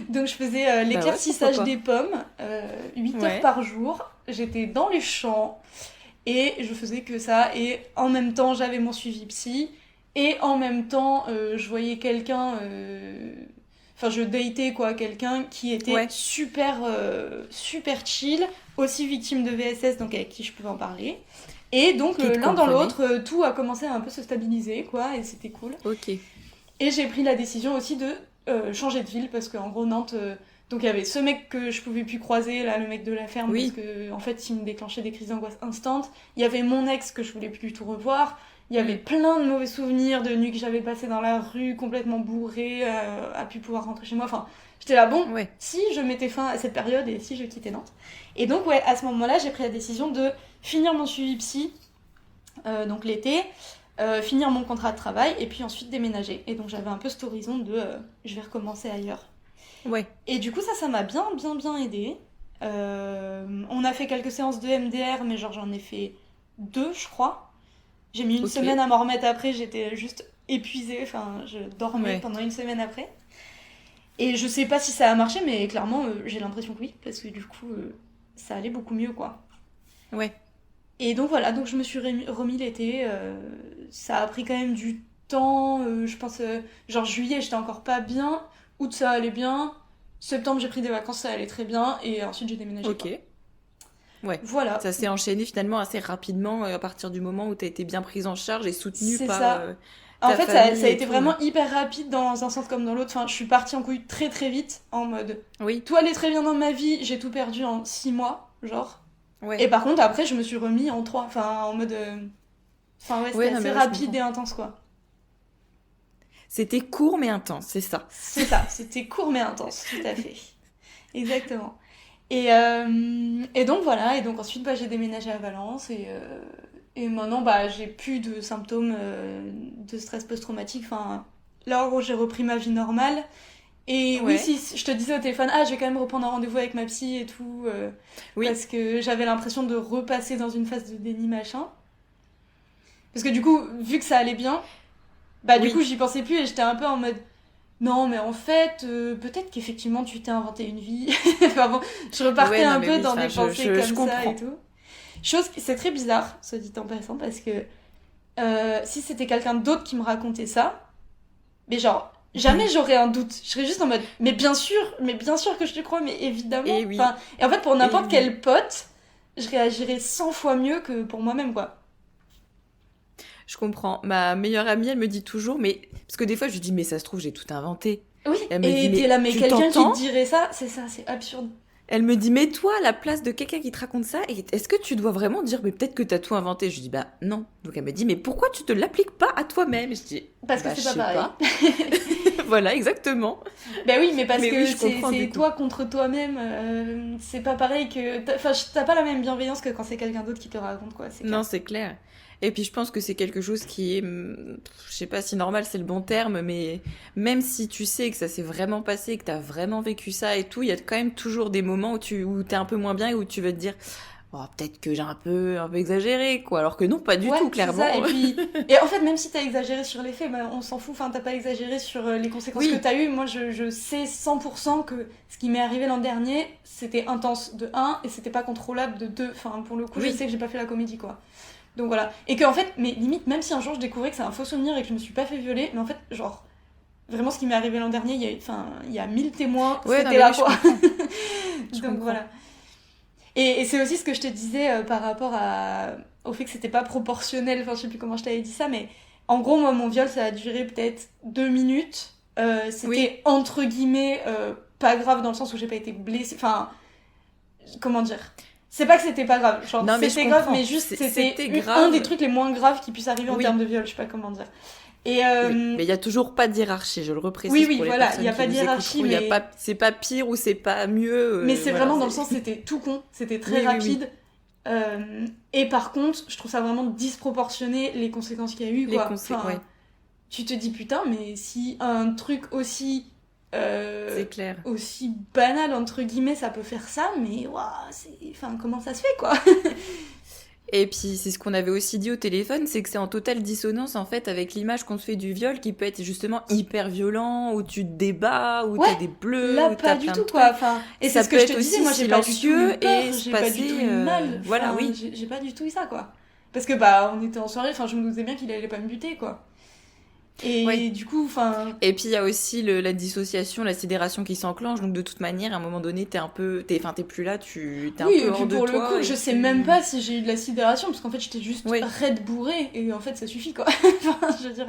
Donc je faisais Bah ouais, l'éclaircissage pourquoi des pommes 8 pas. heures Ouais. par jour. J'étais dans les champs et je faisais que ça. Et en même temps, j'avais mon suivi psy. Et en même temps, je voyais quelqu'un... Enfin, je datais quoi, quelqu'un qui était Ouais. super chill, aussi victime de VSS, donc avec qui je pouvais en parler. Et donc Qui te l'un dans comprenait. l'autre, tout a commencé à un peu se stabiliser, quoi, et c'était cool. Ok. Et j'ai pris la décision aussi de changer de ville parce qu'en gros Nantes, donc il y avait ce mec que je pouvais plus croiser, là le mec de la ferme, parce Oui. que en fait il me déclenchait des crises d'angoisse instantes. Il y avait mon ex que je voulais plus du tout revoir. Il y avait plein de mauvais souvenirs de nuits que j'avais passées dans la rue, complètement bourrée, à plus pouvoir rentrer chez moi. Enfin, j'étais là, bon, Ouais. si je mettais fin à cette période et si je quittais Nantes. Et donc, ouais, à ce moment-là, j'ai pris la décision de finir mon suivi psy, donc l'été, finir mon contrat de travail et puis ensuite déménager. Et donc, j'avais un peu cet horizon de je vais recommencer ailleurs. Ouais. Et du coup, ça m'a bien aidé. On a fait quelques séances de MDR, mais genre, j'en ai fait 2, je crois. J'ai mis une Ok. semaine à m'en remettre après, j'étais juste épuisée, enfin je dormais Ouais. pendant une semaine après. Et je sais pas si ça a marché, mais clairement j'ai l'impression que oui, parce que du coup ça allait beaucoup mieux quoi. Ouais. Et donc voilà, donc je me suis remis l'été, ça a pris quand même du temps, je pense genre juillet j'étais encore pas bien, août ça allait bien, septembre j'ai pris des vacances ça allait très bien, et ensuite j'ai déménagé quoi. Ok. Ouais. Voilà, Ça s'est enchaîné finalement assez rapidement à partir du moment où tu as été bien prise en charge et soutenue c'est par ça. En ta fait, ça famille a et été tout. Ouais. vraiment hyper rapide dans un sens comme dans l'autre. Enfin, je suis partie en couille très très vite, en mode Oui. tout allait très bien dans ma vie, j'ai tout perdu en 6 mois, genre. Ouais. Et par contre, après, je me suis remis en 3. Enfin, en mode. Enfin, ouais, Ouais, c'était non, assez mais ouais, je rapide comprends. et intense, quoi. C'était court mais intense, c'est ça. C'est ça, c'était court mais intense, tout à fait. Exactement. Et donc voilà, et donc ensuite bah, j'ai déménagé à Valence et maintenant bah, j'ai plus de symptômes de stress post-traumatique. Enfin, là en gros j'ai repris ma vie normale. Et oui, Ouais. si je te disais au téléphone, je vais quand même reprendre un rendez-vous avec ma psy et tout, Oui. parce que j'avais l'impression de repasser dans une phase de déni machin. Parce que du coup, vu que ça allait bien, bah du coup Oui. j'y pensais plus et j'étais un peu en mode non, mais en fait, peut-être qu'effectivement tu t'es inventé une vie. Enfin bon, je repartais Ouais, non, un mais peu oui, dans enfin, des pensées je comme ça et comprends. tout. Chose, c'est très bizarre, soit dit en passant, parce que si c'était quelqu'un d'autre qui me racontait ça, mais genre, jamais j'aurais un doute. Je serais juste en mode, mais bien sûr que je te crois, mais évidemment. Et oui. Enfin, et en fait, pour Et n'importe oui. quel pote, je réagirais 100 fois mieux que pour moi-même, quoi. Je comprends. Ma meilleure amie, elle me dit toujours, mais... Parce que des fois, je lui dis, mais ça se trouve, j'ai tout inventé. Oui, Elle me dit, et t'es mais là, mais tu quelqu'un qui te t'entends? dirait ça, c'est absurde. Elle me dit, mets-toi à la place de quelqu'un qui te raconte ça, et est-ce que tu dois vraiment dire, mais peut-être que t'as tout inventé? Je dis, bah non. Donc elle me dit, mais pourquoi tu te l'appliques pas à toi-même? Je dis, Parce que bah je c'est pas sais pareil. pas. Voilà, exactement. Ben oui, mais parce Mais que oui, je comprends du c'est coup. toi contre toi-même. C'est pas pareil que. Enfin, t'as pas la même bienveillance que quand c'est quelqu'un d'autre qui te raconte, quoi, c'est clair. Non, c'est clair. Et puis je pense que c'est quelque chose qui est, je sais pas si normal c'est le bon terme, mais même si tu sais que ça s'est vraiment passé, que t'as vraiment vécu ça et tout, il y a quand même toujours des moments où t'es un peu moins bien et où tu vas te dire, oh, peut-être que j'ai un peu exagéré, quoi. Alors que non, pas du Ouais, tout, c'est ça. clairement. Et puis. Et en fait, même si t'as exagéré sur les faits, ben, on s'en fout. Enfin, t'as pas exagéré sur les conséquences que Oui, t'as eues. Moi, je sais 100% que ce qui m'est arrivé l'an dernier, c'était intense de un et c'était pas contrôlable de 2. Enfin, pour le coup, je oui, sais que j'ai pas fait la comédie, quoi. Donc voilà. Et que en fait, mais limite, même si un jour je découvrais que c'est un faux souvenir et que je me suis pas fait violer, mais en fait, genre, vraiment ce qui m'est arrivé l'an dernier, il y a 1000 témoins, ouais, non c'était mais là oui, je quoi. comprends, je Donc comprends. voilà. Et c'est aussi ce que je te disais par rapport au fait que c'était pas proportionnel, enfin je sais plus comment je t'avais dit ça, mais en gros, moi mon viol ça a duré peut-être 2 minutes. Oui, C'était entre guillemets pas grave dans le sens où j'ai pas été blessée. Enfin, comment dire? C'est pas que c'était pas grave, genre non mais je c'était grave, mais comprends. juste c'était C'était un des grave. trucs les moins graves qui puissent arriver en termes Oui, de viol, je sais pas comment dire. Et oui. Mais il y a toujours pas de hiérarchie, je le oui, reprécise oui, pour les voilà, il y personnes a qui pas de nous hiérarchie, écouteront. Il y a mais pas, c'est pas pire ou c'est pas mieux. c'est Voilà, vraiment dans le c'est. sens c'était tout con, c'était très Oui, oui, oui. rapide. Et par contre, je trouve ça vraiment disproportionné les conséquences qu'il y a eu, Les quoi. conseils, ouais, Enfin, tu te dis putain, mais si un truc aussi c'est clair. aussi banal entre guillemets, ça peut faire ça, mais waouh, c'est, enfin, comment ça se fait, quoi. Et puis, c'est ce qu'on avait aussi dit au téléphone, c'est que c'est en totale dissonance, en fait, avec l'image qu'on se fait du viol, qui peut être justement hyper violent, où tu te débats, où Ouais, t'as des bleus, là où pas t'as du plein de tout quoi. trucs. Enfin, et c'est Ça ce que peut je te être disais, aussi moi j'ai pas du tout eu silencieux peur, et se j'ai pas du tout passer... eu mal. Voilà, Enfin, oui. j'ai pas du tout eu ça quoi. Parce que bah on était en soirée, enfin je me doutais bien qu'il allait pas me buter quoi. Oui. Et du coup, enfin, Et puis, il y a aussi la dissociation, la sidération qui s'enclenche. Donc, de toute manière, à un moment donné, t'es plus là, t'es un oui, peu et puis hors de pour le toi coup, et je sais même tu... pas si j'ai eu de la sidération, parce qu'en fait j'étais juste Oui. raide bourrée, et en fait ça suffit quoi. Enfin, je veux dire,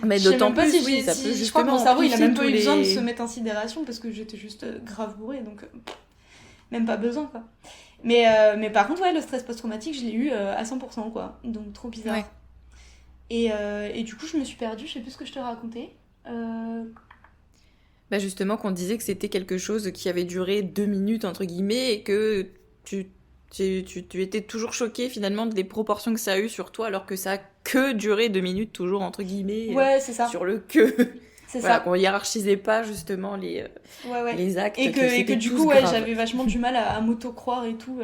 Mais je sais d'autant même pas plus, si oui, j'ai. ça peut Je crois que mon justement cerveau il a amplifier même tous pas eu besoin de se les... mettre en sidération, parce que j'étais juste grave bourrée, donc même pas besoin quoi. Mais par contre, ouais, le stress post-traumatique, je l'ai eu à 100%, quoi. Donc, trop bizarre. Ouais. Et du coup, je me suis perdue, je sais plus ce que je te racontais. Bah justement, qu'on disait que c'était quelque chose qui avait duré 2 minutes, entre guillemets, et que tu, tu étais toujours choqué finalement des proportions que ça a eu sur toi, alors que ça a que duré 2 minutes, toujours entre guillemets, Ouais, c'est ça. sur le que. C'est Voilà, ça. qu'on hiérarchisait pas justement Ouais, ouais. les Et actes, que, que et que c'était du coup, tous ouais, graves. j'avais vachement du mal à m'auto-croire et tout.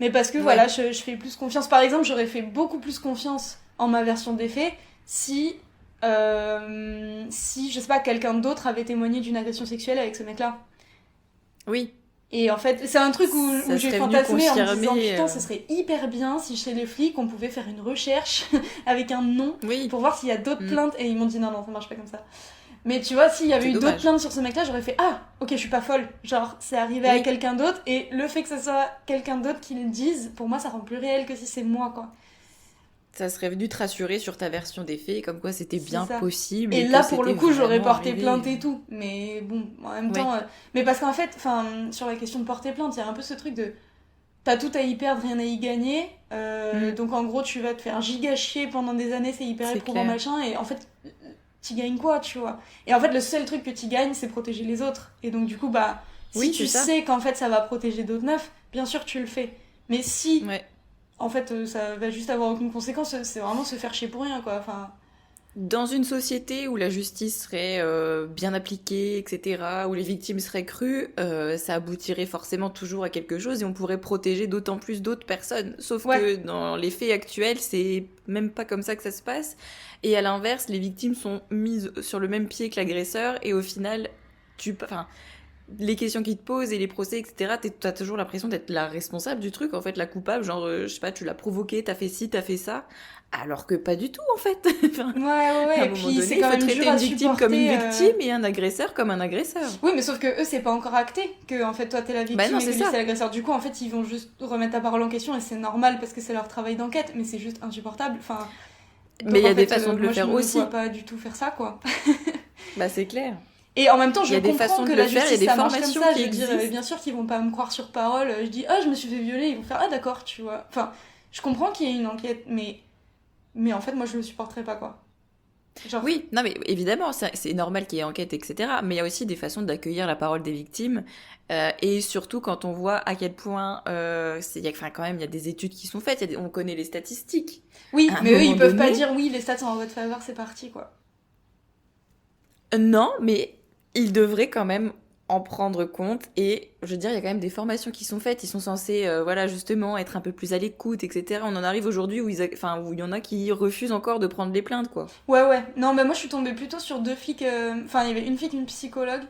Mais parce que Ouais, voilà, je fais plus confiance. Par exemple, j'aurais fait beaucoup plus confiance en ma version des faits si, si je sais pas, quelqu'un d'autre avait témoigné d'une agression sexuelle avec ce mec-là. oui, Et en fait, c'est un truc où ça j'ai serait venu fantasmé en me disant confirmer. putain, ce serait hyper bien si chez les flics on pouvait faire une recherche avec un nom Oui, pour voir s'il y a d'autres mm, plaintes. Et ils m'ont dit non, non, ça marche pas comme ça. Mais tu vois, s'il y avait c'est eu d'autres dommage. plaintes sur ce mec-là, j'aurais fait ah, ok, je suis pas folle. Genre, c'est arrivé à Oui, quelqu'un d'autre et le fait que ce soit quelqu'un d'autre qui le dise, pour moi, ça rend plus réel que si c'est moi, quoi. ça serait venu te rassurer sur ta version des faits, comme quoi c'était C'est bien ça. possible Et et que là, pour le c'était coup, j'aurais vraiment porté arrivé. plainte et tout. Mais bon, en même Oui, temps. Mais parce qu'en fait, sur la question de porter plainte, il y a un peu ce truc de. T'as tout à y perdre, rien à y gagner. mm, Donc en gros, tu vas te faire giga chier pendant des années, c'est hyper c'est éprouvant, clair. machin. Et en fait, t'y gagnes quoi, tu vois. Et en fait, le seul truc que t'y gagnes, c'est protéger les autres. Et donc du coup, bah, si Oui, tu c'est ça. sais qu'en fait ça va protéger d'autres meufs, bien sûr tu le fais. Mais si, Ouais. en fait, ça va juste avoir aucune conséquence, c'est vraiment se faire chier pour rien, quoi. Enfin, Dans une société où la justice serait bien appliquée, etc., où les victimes seraient crues, ça aboutirait forcément toujours à quelque chose et on pourrait protéger d'autant plus d'autres personnes. Sauf ouais, que dans les faits actuels, c'est même pas comme ça que ça se passe. Et à l'inverse, les victimes sont mises sur le même pied que l'agresseur et au final, enfin, les questions qu'ils te posent et les procès, etc., t'as toujours l'impression d'être la responsable du truc, en fait, la coupable, genre, je sais pas, tu l'as provoqué, t'as fait ci, t'as fait ça, alors que pas du tout, en fait. Enfin, ouais, ouais, à ouais. un Et moment puis c'est donné, il quand faut même dur traiter à une victime comme une supporter. victime et un agresseur comme un agresseur. Oui, mais sauf que eux, c'est pas encore acté que en fait toi t'es la Bah victime non, et que c'est lui c'est ça. l'agresseur. Du coup, en fait, ils vont juste remettre ta parole en question et c'est normal parce que c'est leur travail d'enquête, mais c'est juste insupportable. Enfin, Mais donc il y en a des fait, façons de le moi je faire me vois aussi. pas du tout faire ça, quoi. Bah c'est clair. Et en même temps, Il je y a des comprends façons que de le la faire, il y a justice des ça marche comme formations ça. qui Je veux dire, existent. bien sûr qu'ils vont pas me croire sur parole. Je dis ah, je me suis fait violer, ils vont faire ah, d'accord, tu vois. Enfin, je comprends qu'il y ait une enquête, mais en fait, moi je le supporterais pas, quoi. Genre, Oui, non mais évidemment, c'est normal qu'il y ait enquête, etc. Mais il y a aussi des façons d'accueillir la parole des victimes. Et surtout quand on voit à quel point, enfin, quand même, il y a des études qui sont faites, on connaît les statistiques. oui, À un mais eux moment ils peuvent pas donné, dire oui, les stats sont en votre faveur, c'est parti, quoi. non, mais ils devraient quand même en prendre compte. Et je veux dire, il y a quand même des formations qui sont faites. Ils sont censés, voilà, justement, être un peu plus à l'écoute, etc. On en arrive aujourd'hui où, enfin, où il y en a qui refusent encore de prendre les plaintes, quoi. Ouais, ouais. Non, mais moi, je suis tombée plutôt sur deux filles Enfin, il y avait une fille qui est une psychologue.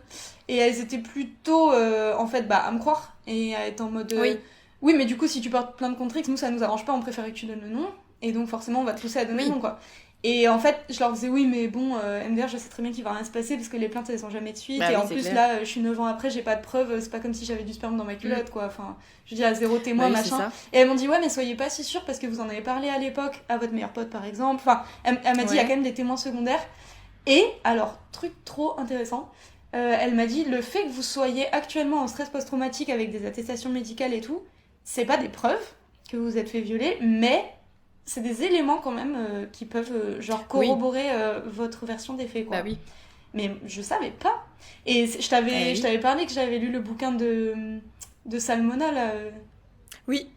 Et elles étaient plutôt, en fait, bah, à me croire. Et à être en mode... Oui, Oui, mais du coup, si tu portes plainte contre X, nous, ça nous arrange pas. On préférait que tu donnes le nom. Et donc, forcément, on va te pousser à donner le oui, nom, quoi. Et en fait, je leur disais, oui, mais bon, MDR, je sais très bien qu'il va rien se passer. Parce que les plaintes, elles sont jamais de suite. bah Et oui, en c'est plus, clair. là, je suis 9 ans après, j'ai pas de preuves. C'est pas comme si j'avais du sperme dans ma Mm. culotte, quoi. Enfin, je dis à zéro Bah témoin, oui, c'est machin. ça. Et elles m'ont dit, ouais, mais soyez pas si sûrs parce que vous en avez parlé à l'époque à votre meilleur pote, par exemple. Enfin, elle m'a dit, il y a quand Ouais. même des témoins secondaires. Et, alors, truc trop intéressant, elle m'a dit, le fait que vous soyez actuellement en stress post-traumatique avec des attestations médicales et tout, c'est pas des preuves que vous vous êtes fait violer, mais c'est des éléments quand même qui peuvent, genre, Oui, corroborer votre version des faits, bah quoi. oui. Mais je savais pas. Et Eh je oui. t'avais parlé que j'avais lu le bouquin de Salmona, là. Oui,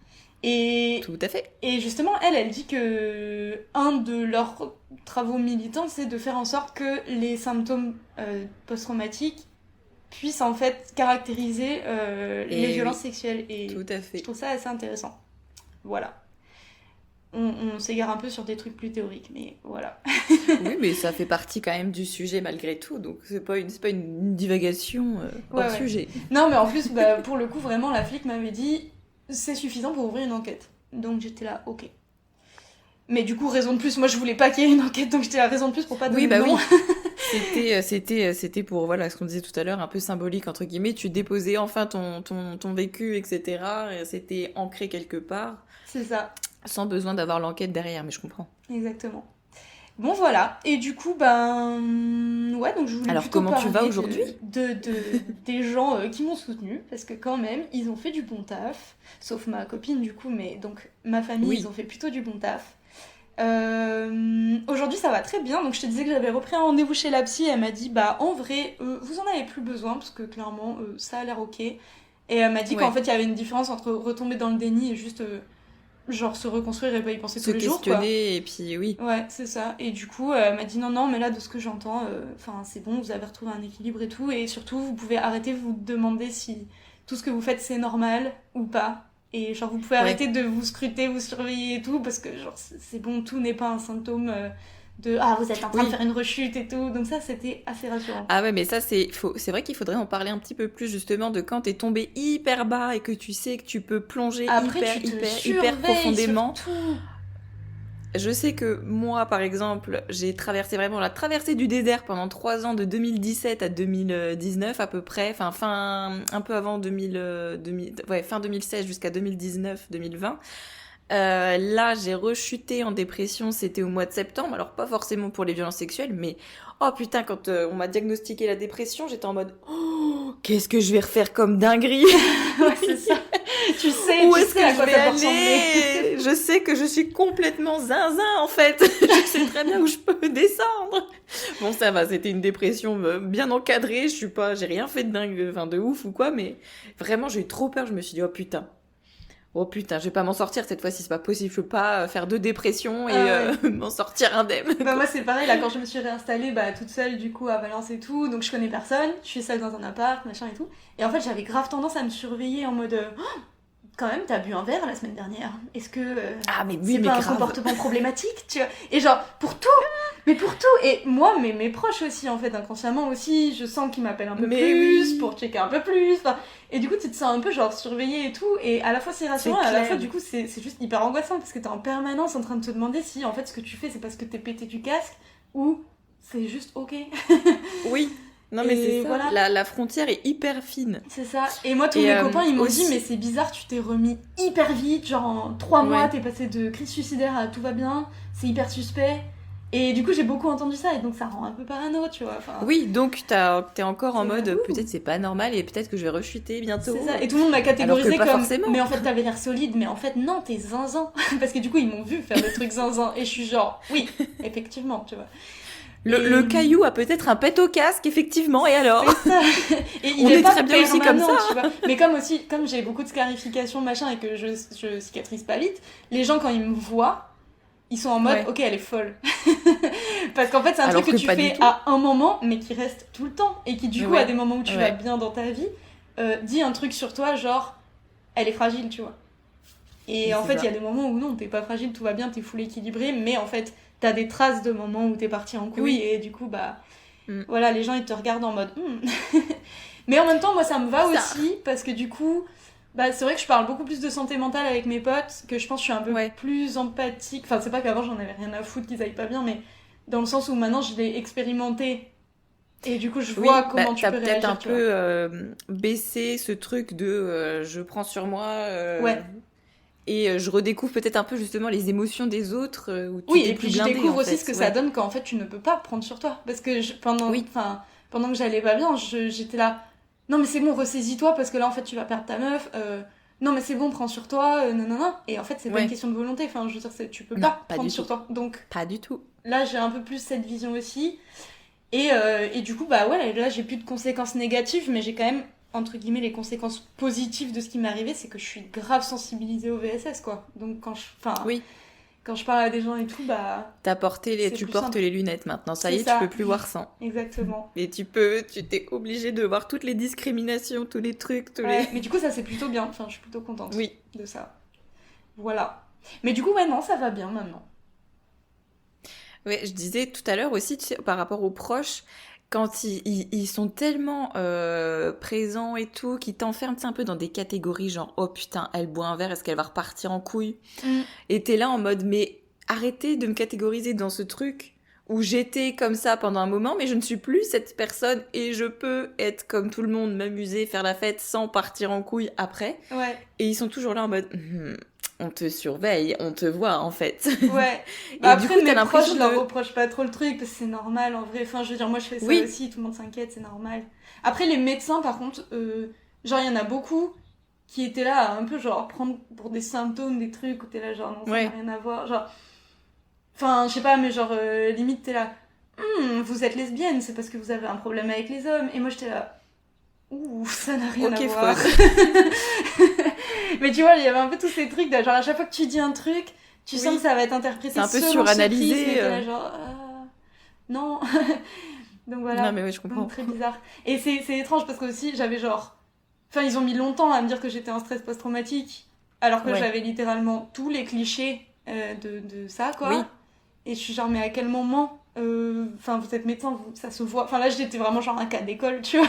Et, tout à fait. et justement, elle dit que un de leurs travaux militants, c'est de faire en sorte que les symptômes post-traumatiques puissent en fait caractériser les Et violences oui, sexuelles. tout Et à je fait. trouve ça assez intéressant. Voilà. on s'égare un peu sur des trucs plus théoriques, mais voilà. Oui, mais ça fait partie quand même du sujet malgré tout, donc c'est pas une divagation hors sujet. Non, mais en plus, pour le coup, vraiment, la flic m'avait dit c'est suffisant pour ouvrir une enquête. Donc j'étais là, ok. Mais du coup, raison de plus, moi je voulais pas qu'il y ait une enquête, donc j'étais là, raison de plus pour pas donner le nom. Oui. C'était pour, voilà, ce qu'on disait tout à l'heure, un peu symbolique, entre guillemets, tu déposais enfin ton vécu, etc. Et c'était ancré quelque part. C'est ça. Sans besoin d'avoir l'enquête derrière, mais je comprends. Exactement. Bon, voilà. Et du coup, ouais, donc je voulais alors, plutôt comment tu vas aujourd'hui des gens qui m'ont soutenue, parce que quand même, ils ont fait du bon taf, sauf ma copine, du coup, mais donc ma famille, Oui. ils ont fait plutôt du bon taf. Aujourd'hui, ça va très bien, donc je te disais que j'avais repris un rendez-vous chez la psy, elle m'a dit, en vrai, vous en avez plus besoin, parce que clairement, ça a l'air ok. Et elle m'a dit qu'en fait, il y avait une différence entre retomber dans le déni et juste... genre se reconstruire et pas y penser tous les jours, quoi. Se questionner, et puis oui. Ouais, c'est ça. Et du coup, elle m'a dit non, mais là, de ce que j'entends, c'est bon, vous avez retrouvé un équilibre et tout. Et surtout, vous pouvez arrêter de vous demander si tout ce que vous faites, c'est normal ou pas. Et genre, vous pouvez arrêter de vous scruter, vous surveiller et tout, parce que genre, c'est bon, tout n'est pas un symptôme de « Ah, vous êtes en train de faire une rechute et tout ». Donc ça, c'était assez rassurant. Ah ouais, mais ça, c'est vrai qu'il faudrait en parler un petit peu plus, justement, de quand t'es tombé hyper bas et que tu sais que tu peux plonger hyper profondément. Surtout. Je sais que moi, par exemple, j'ai traversé vraiment la traversée du désert pendant 3 ans, de 2017 à 2019 à peu près, un peu avant fin 2016 jusqu'à 2019-2020. Là, j'ai rechuté en dépression, c'était au mois de septembre, alors pas forcément pour les violences sexuelles, mais oh putain, quand on m'a diagnostiqué la dépression, j'étais en mode oh, qu'est-ce que je vais refaire comme dinguerie. Ouais, c'est ça. Tu sais où est-ce que à quoi je vais aller. Je sais que je suis complètement zinzin en fait. Je sais très bien où je peux descendre. Bon, ça va, c'était une dépression bien encadrée, j'ai rien fait de dingue, de ouf ou quoi, mais vraiment j'ai eu trop peur, je me suis dit oh putain, je vais pas m'en sortir cette fois-ci, c'est pas possible, je peux pas faire 2 dépressions et m'en sortir indemne. Moi c'est pareil, là quand je me suis réinstallée toute seule du coup à Valence et tout, donc je connais personne, je suis seule dans un appart, machin et tout, et en fait j'avais grave tendance à me surveiller en mode quand même t'as bu un verre la semaine dernière, est-ce que c'est pas un comportement problématique, tu vois, et genre pour tout, et moi mes proches aussi en fait, inconsciemment aussi, je sens qu'ils m'appellent un peu plus, pour checker un peu plus, et du coup tu te sens un peu genre surveillé et tout, et à la fois c'est rassurant, et à la fois du coup c'est juste hyper angoissant, parce que t'es en permanence en train de te demander si en fait ce que tu fais c'est parce que t'es pété du casque, ou c'est juste ok. Oui. Non mais c'est ça, voilà. La frontière est hyper fine. C'est ça, et moi tous mes copains ils m'ont dit mais c'est bizarre, tu t'es remis hyper vite, genre en 3 mois t'es passé de crise suicidaire à tout va bien, c'est hyper suspect. Et du coup, j'ai beaucoup entendu ça, et donc ça rend un peu parano, tu vois. Oui, donc t'es encore en mode, peut-être c'est pas normal, et peut-être que je vais rechuter bientôt. C'est ça, et tout le monde m'a catégorisé comme, forcément. Mais en fait, t'avais l'air solide, mais en fait, non, t'es zinzin. Parce que du coup, ils m'ont vu faire des trucs zinzin, et je suis genre, oui, effectivement, tu vois. Le caillou a peut-être un pet au casque, effectivement, et alors c'est ça. Et il on est pas très bien aussi comme ça. Tu vois. Mais comme j'ai beaucoup de scarification, machin, et que je cicatrise pas vite, les gens, quand ils me voient, ils sont en mode, ok, elle est folle. Parce qu'en fait, c'est un truc que tu fais à un moment, mais qui reste tout le temps. Et qui, du coup, à des moments où tu vas bien dans ta vie, dit un truc sur toi, genre, elle est fragile, tu vois. Et en fait, il y a des moments où non, t'es pas fragile, tout va bien, t'es full équilibré, mais en fait, t'as des traces de moments où t'es parti en couille, et du coup, voilà, les gens, ils te regardent en mode, Mais en même temps, moi, ça me va aussi, parce que du coup... c'est vrai que je parle beaucoup plus de santé mentale avec mes potes, que je pense que je suis un peu plus empathique. Enfin, c'est pas qu'avant j'en avais rien à foutre qu'ils aillent pas bien, mais dans le sens où maintenant je l'ai expérimenté. Et du coup, je vois comment tu peux réagir. T'as peut-être un peu baissé ce truc de je prends sur moi. Et je redécouvre peut-être un peu justement les émotions des autres. Où tu et puis je découvre aussi ce que ça donne quand en fait tu ne peux pas prendre sur toi. Parce que pendant que j'allais pas bien, j'étais là. Non mais c'est bon, ressaisis-toi parce que là en fait tu vas perdre ta meuf, non mais c'est bon, prends sur toi, non. Et en fait c'est pas une question de volonté, enfin je veux dire, tu peux pas prendre sur toi. Donc pas du tout. Là j'ai un peu plus cette vision aussi. Et du coup là j'ai plus de conséquences négatives, mais j'ai quand même entre guillemets les conséquences positives de ce qui m'est arrivé, c'est que je suis grave sensibilisée au VSS quoi. Donc quand je parle à des gens et tout, tu portes les lunettes maintenant, ça y est, tu peux plus voir sans. Exactement. Et tu t'es obligé de voir toutes les discriminations, tous les trucs, mais du coup ça c'est plutôt bien, enfin je suis plutôt contente de ça. Voilà. Mais du coup, ouais, non, ça va bien maintenant. Ouais, je disais tout à l'heure aussi, tu sais, par rapport aux proches, quand ils sont tellement présents et tout, qu'ils t'enferment tu sais, un peu dans des catégories genre oh putain, elle boit un verre, est-ce qu'elle va repartir en couille? Mm. Et t'es là en mode mais arrêtez de me catégoriser dans ce truc où j'étais comme ça pendant un moment, mais je ne suis plus cette personne et je peux être comme tout le monde, m'amuser, faire la fête sans partir en couille après. Ouais. Et ils sont toujours là en mode on te surveille, on te voit en fait. Ouais. Et Bah du après, coup, t'as mes proches, l'impression je leur de. reproche pas trop le truc parce que c'est normal en vrai. Enfin, je veux dire, moi je fais ça Oui, aussi, tout le monde s'inquiète, c'est normal. Après, les médecins, par contre, genre, il y en a beaucoup qui étaient là à un peu genre prendre pour des symptômes, des trucs où t'es là, genre, non, ça n'a ouais. rien à voir. Genre, enfin, je sais pas, mais genre, limite, t'es là, vous êtes lesbienne, c'est parce que vous avez un problème avec les hommes. Et moi, j'étais là, ouh, ça n'a rien Ok, à voir. frère. Mais tu vois, il y avait un peu tous ces trucs, genre, à chaque fois que tu dis un truc, tu sens Oui. que ça va être interprété C'est un peu selon suranalysé. ce prisme, et t'es là, genre, non. Donc Non, voilà, mais oui, je comprends. très bizarre. Et c'est étrange parce que aussi, j'avais genre. Enfin, ils ont mis longtemps à me dire que j'étais en stress post-traumatique, alors que Ouais. j'avais littéralement tous les clichés de ça, quoi. Oui. Et je suis genre, mais à quel moment Enfin, vous êtes médecin, ça se voit. Enfin, là, j'étais vraiment genre un cas d'école, tu vois.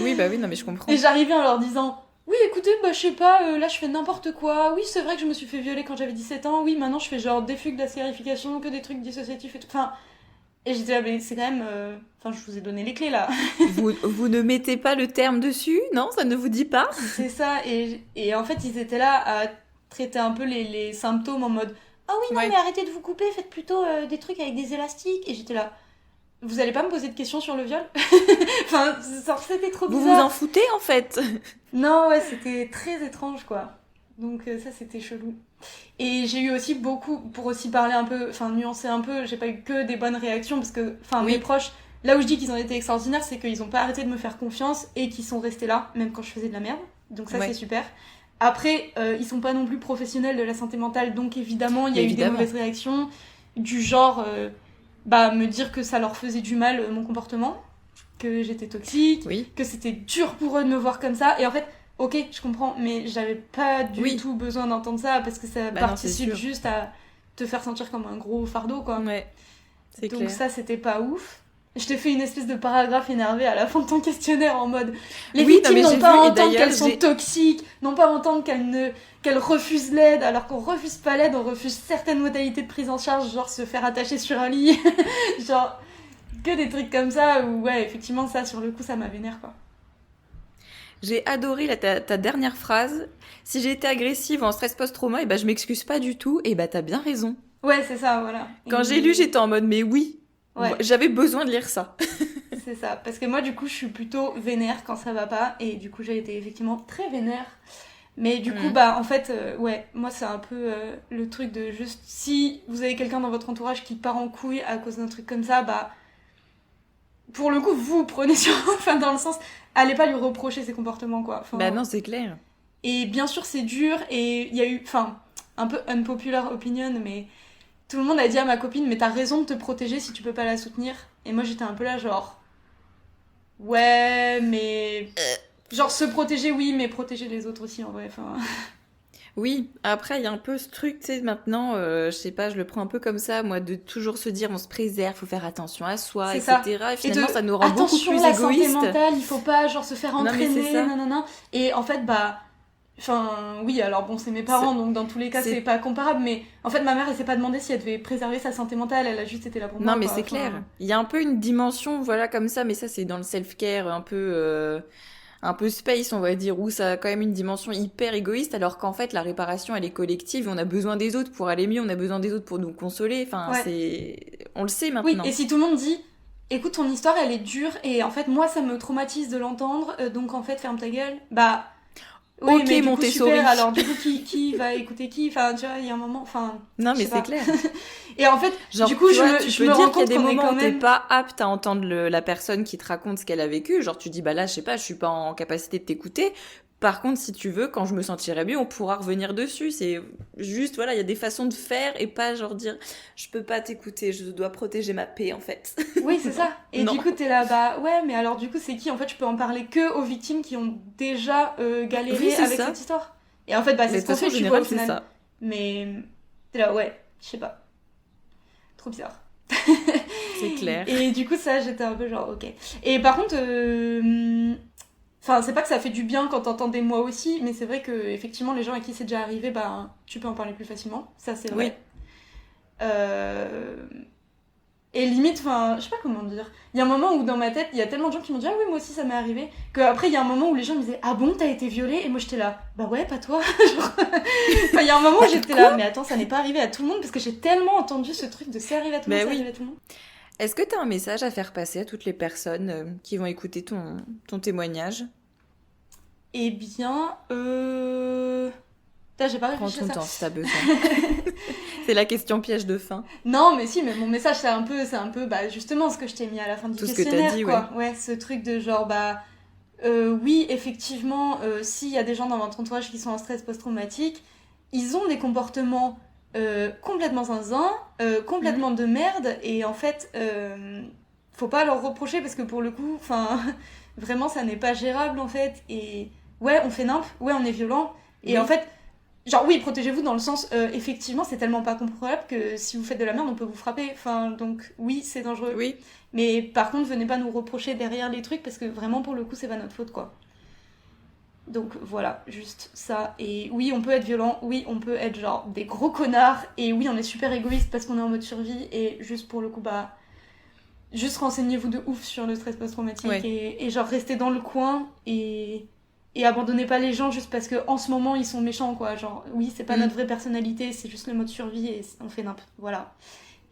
Oui, bah oui, non, mais je comprends. Et j'arrivais en leur disant, oui, écoutez, bah, je sais pas, là, je fais n'importe quoi. Oui, c'est vrai que je me suis fait violer quand j'avais 17 ans. Oui, maintenant, je fais genre des fugues d'acérification, que des trucs dissociatifs et tout. Enfin, et j'étais là, mais c'est quand même. Enfin, je vous ai donné les clés là. Vous ne mettez pas le terme dessus? Non, ça ne vous dit pas? C'est ça. Et en fait, ils étaient là à traiter un peu les symptômes en mode, ah oui, non, Ouais. mais arrêtez de vous couper, faites plutôt des trucs avec des élastiques. Et j'étais là, vous allez pas me poser de questions sur le viol? Enfin, c'était trop Vous bizarre. en foutez en fait? Non, ouais, c'était très étrange, quoi. Donc ça, c'était chelou. Et j'ai eu aussi beaucoup, pour aussi parler un peu, enfin nuancer un peu, j'ai pas eu que des bonnes réactions, parce que, enfin, Oui. mes proches, là où je dis qu'ils ont été extraordinaires, c'est qu'ils ont pas arrêté de me faire confiance et qu'ils sont restés là, même quand je faisais de la merde. Donc ça, Ouais. c'est super. Après, ils sont pas non plus professionnels de la santé mentale, donc évidemment, il y a eu des Évidemment. mauvaises réactions, du genre, bah, me dire que ça leur faisait du mal, mon comportement, que j'étais toxique, Oui. que c'était dur pour eux de me voir comme ça. Et en fait, ok, je comprends, mais j'avais pas du Oui. tout besoin d'entendre ça parce que ça Bah non, participe c'est sûr. juste à te faire sentir comme un gros fardeau, quoi. Ouais. C'est Donc clair. ça, c'était pas ouf. Je t'ai fait une espèce de paragraphe énervé à la fin de ton questionnaire en mode les Oui, non, victimes mais n'ont j'ai pas vu, à et entendre d'ailleurs, qu'elles sont j'ai- toxiques, n'ont pas à entendre qu'elles refusent l'aide, alors qu'on refuse pas l'aide, on refuse certaines modalités de prise en charge, genre se faire attacher sur un lit, genre que des trucs comme ça où ouais, effectivement ça sur le coup ça m'a vénère, quoi. J'ai adoré ta dernière phrase. Si j'ai été agressive ou en stress post-trauma, et ben je m'excuse pas du tout. Et bah t'as bien raison. Ouais, c'est ça, voilà. Quand Et- j'ai lu, j'étais en mode mais oui, Ouais. j'avais besoin de lire ça. C'est ça, parce que moi du coup je suis plutôt vénère quand ça va pas, et du coup j'ai été effectivement très vénère. Mais du coup, Mhm. bah en fait, ouais, moi c'est un peu le truc de juste, si vous avez quelqu'un dans votre entourage qui part en couille à cause d'un truc comme ça, bah pour le coup vous prenez sur vous, enfin dans le sens, allez pas lui reprocher ses comportements, quoi. Enfin, Bah non, c'est clair. et bien sûr c'est dur, et il y a eu, enfin, un peu unpopular opinion, mais tout le monde a dit à ma copine, mais t'as raison de te protéger si tu peux pas la soutenir. Et moi j'étais un peu là genre, ouais, mais... Genre se protéger, oui, mais protéger les autres aussi, en vrai. Enfin, Oui, après il y a un peu ce truc, tu sais, maintenant, je sais pas, je le prends un peu comme ça, moi, de toujours se dire on se préserve, faut faire attention à soi, c'est etc. ça. Et finalement, de- ça nous rend beaucoup attention, plus la santé égoïstes. mentale, il faut pas genre se faire Non, mais c'est entraîner, ça. nanana. Et en fait, bah... Enfin, oui, alors bon, c'est mes parents, donc dans tous les cas, c'est- c'est pas comparable, mais en fait, ma mère, elle s'est pas demandé si elle devait préserver sa santé mentale, elle a juste été là pour moi, Non, mais quoi. c'est Enfin, clair. Il y a un peu une dimension, voilà, comme ça, mais ça, c'est dans le self-care un peu space, on va dire, où ça a quand même une dimension hyper égoïste, alors qu'en fait, la réparation, elle est collective, on a besoin des autres pour aller mieux, on a besoin des autres pour nous consoler, enfin, Ouais. on le sait Oui, maintenant. et si tout le monde dit, écoute, ton histoire, elle est dure, et en fait, moi, ça me traumatise de l'entendre, donc en fait, ferme ta gueule, bah... Oui, Ok, mais du coup, Montessori. super, alors du coup, qui va écouter qui? Enfin, tu vois, il y a un moment, enfin... Non, je mais sais c'est pas. clair. Et en fait, Genre, du coup, tu je vois, me, tu je peux me dire rends qu'il y a compte des qu'on est moments quand où t'es même... pas apte à entendre la personne qui te raconte ce qu'elle a vécu. Genre, tu dis, bah là, je sais pas, je suis pas en capacité de t'écouter. Par contre, si tu veux, quand je me sentirai mieux, on pourra revenir dessus. C'est juste, voilà, il y a des façons de faire et pas genre dire, je peux pas t'écouter, je dois protéger ma paix, en fait. Oui, c'est ça. Et Non. du coup, t'es là, bah ouais, mais alors du coup, c'est qui? En fait, je peux en parler que aux victimes qui ont déjà galéré Oui, c'est avec ça. cette histoire. Et en fait, bah Mais c'est de ce toute qu'on façon, fait, en tu vois, général, au c'est final. ça. Mais t'es là, ouais, je sais pas. Trop bizarre. C'est clair. Et du coup, ça, j'étais un peu genre, ok. Et par contre, enfin, c'est pas que ça fait du bien quand t'entends des mots aussi, mais c'est vrai que effectivement, les gens à qui c'est déjà arrivé, bah, tu peux en parler plus facilement. Ça, c'est Oui. vrai. Euh, Et limite, enfin, je sais pas comment dire. Il y a un moment où dans ma tête, il y a tellement de gens qui m'ont dit ah oui, moi aussi ça m'est arrivé. Qu'après, il y a un moment où les gens me disaient ah bon, t'as été violée. Et moi j'étais là, bah ouais, pas toi. Genre... enfin, il y a un moment où j'étais là, mais attends, ça n'est pas arrivé à tout le monde parce que j'ai tellement entendu ce truc de c'est arrivé à tout le monde, c'est arrivé à tout le monde. Est-ce que tu as un message à faire passer à toutes les personnes qui vont écouter ton témoignage? Eh bien, Putain, j'ai pas Prends réfléchi à ton ça. temps si t'as besoin. C'est la question piège de fin. Non, mais si, mais mon message c'est un peu, bah justement ce que je t'ai mis à la fin du Tout ce que t'as questionnaire, dit, quoi. Ouais, ce truc de genre, bah. Oui, effectivement, s'il y a des gens dans votre entourage qui sont en stress post-traumatique, ils ont des comportements complètement zinzin, complètement de merde, et en fait, faut pas leur reprocher parce que pour le coup, enfin, vraiment, ça n'est pas gérable en fait. Et ouais, on fait nimp, ouais, on est violent, et Oui. en fait, genre oui, protégez-vous dans le sens, effectivement, c'est tellement pas contrôlable que si vous faites de la merde, on peut vous frapper. Enfin, donc oui, c'est dangereux. Oui. Mais par contre, venez pas nous reprocher derrière les trucs parce que vraiment pour le coup, c'est pas notre faute quoi. Donc voilà, juste ça. Et oui, on peut être violent, oui, on peut être genre des gros connards, et oui, on est super égoïste parce qu'on est en mode survie, et juste pour le coup, bah, juste renseignez-vous de ouf sur le stress post-traumatique, Ouais. et genre restez dans le coin, et abandonnez pas les gens juste parce que en ce moment ils sont méchants quoi. Genre, oui, c'est pas Mm. notre vraie personnalité, c'est juste le mode survie et on fait nimp. Voilà.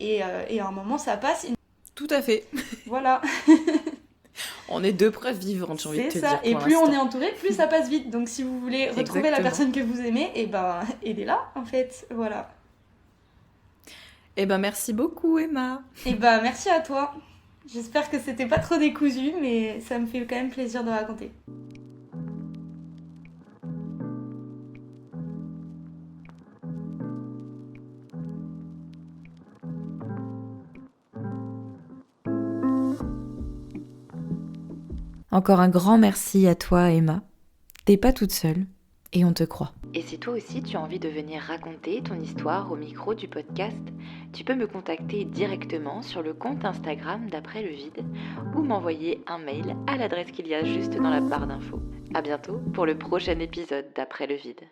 Et à un moment, ça passe, Tout à fait. voilà. On est deux preuves vivantes, j'ai envie de C'est te ça. dire Et pour plus on est l'instant. entouré, plus ça passe vite. Donc si vous voulez retrouver la Exactement. personne que vous aimez, et ben aidez-la en fait. Voilà. Eh ben merci beaucoup Emma. Et ben merci à toi. J'espère que c'était pas trop décousu, mais ça me fait quand même plaisir de raconter. Encore un grand merci à toi Emma. T'es pas toute seule et on te croit. Et si toi aussi tu as envie de venir raconter ton histoire au micro du podcast, tu peux me contacter directement sur le compte Instagram d'Après le Vide ou m'envoyer un mail à l'adresse qu'il y a juste dans la barre d'infos. À bientôt pour le prochain épisode d'Après le Vide.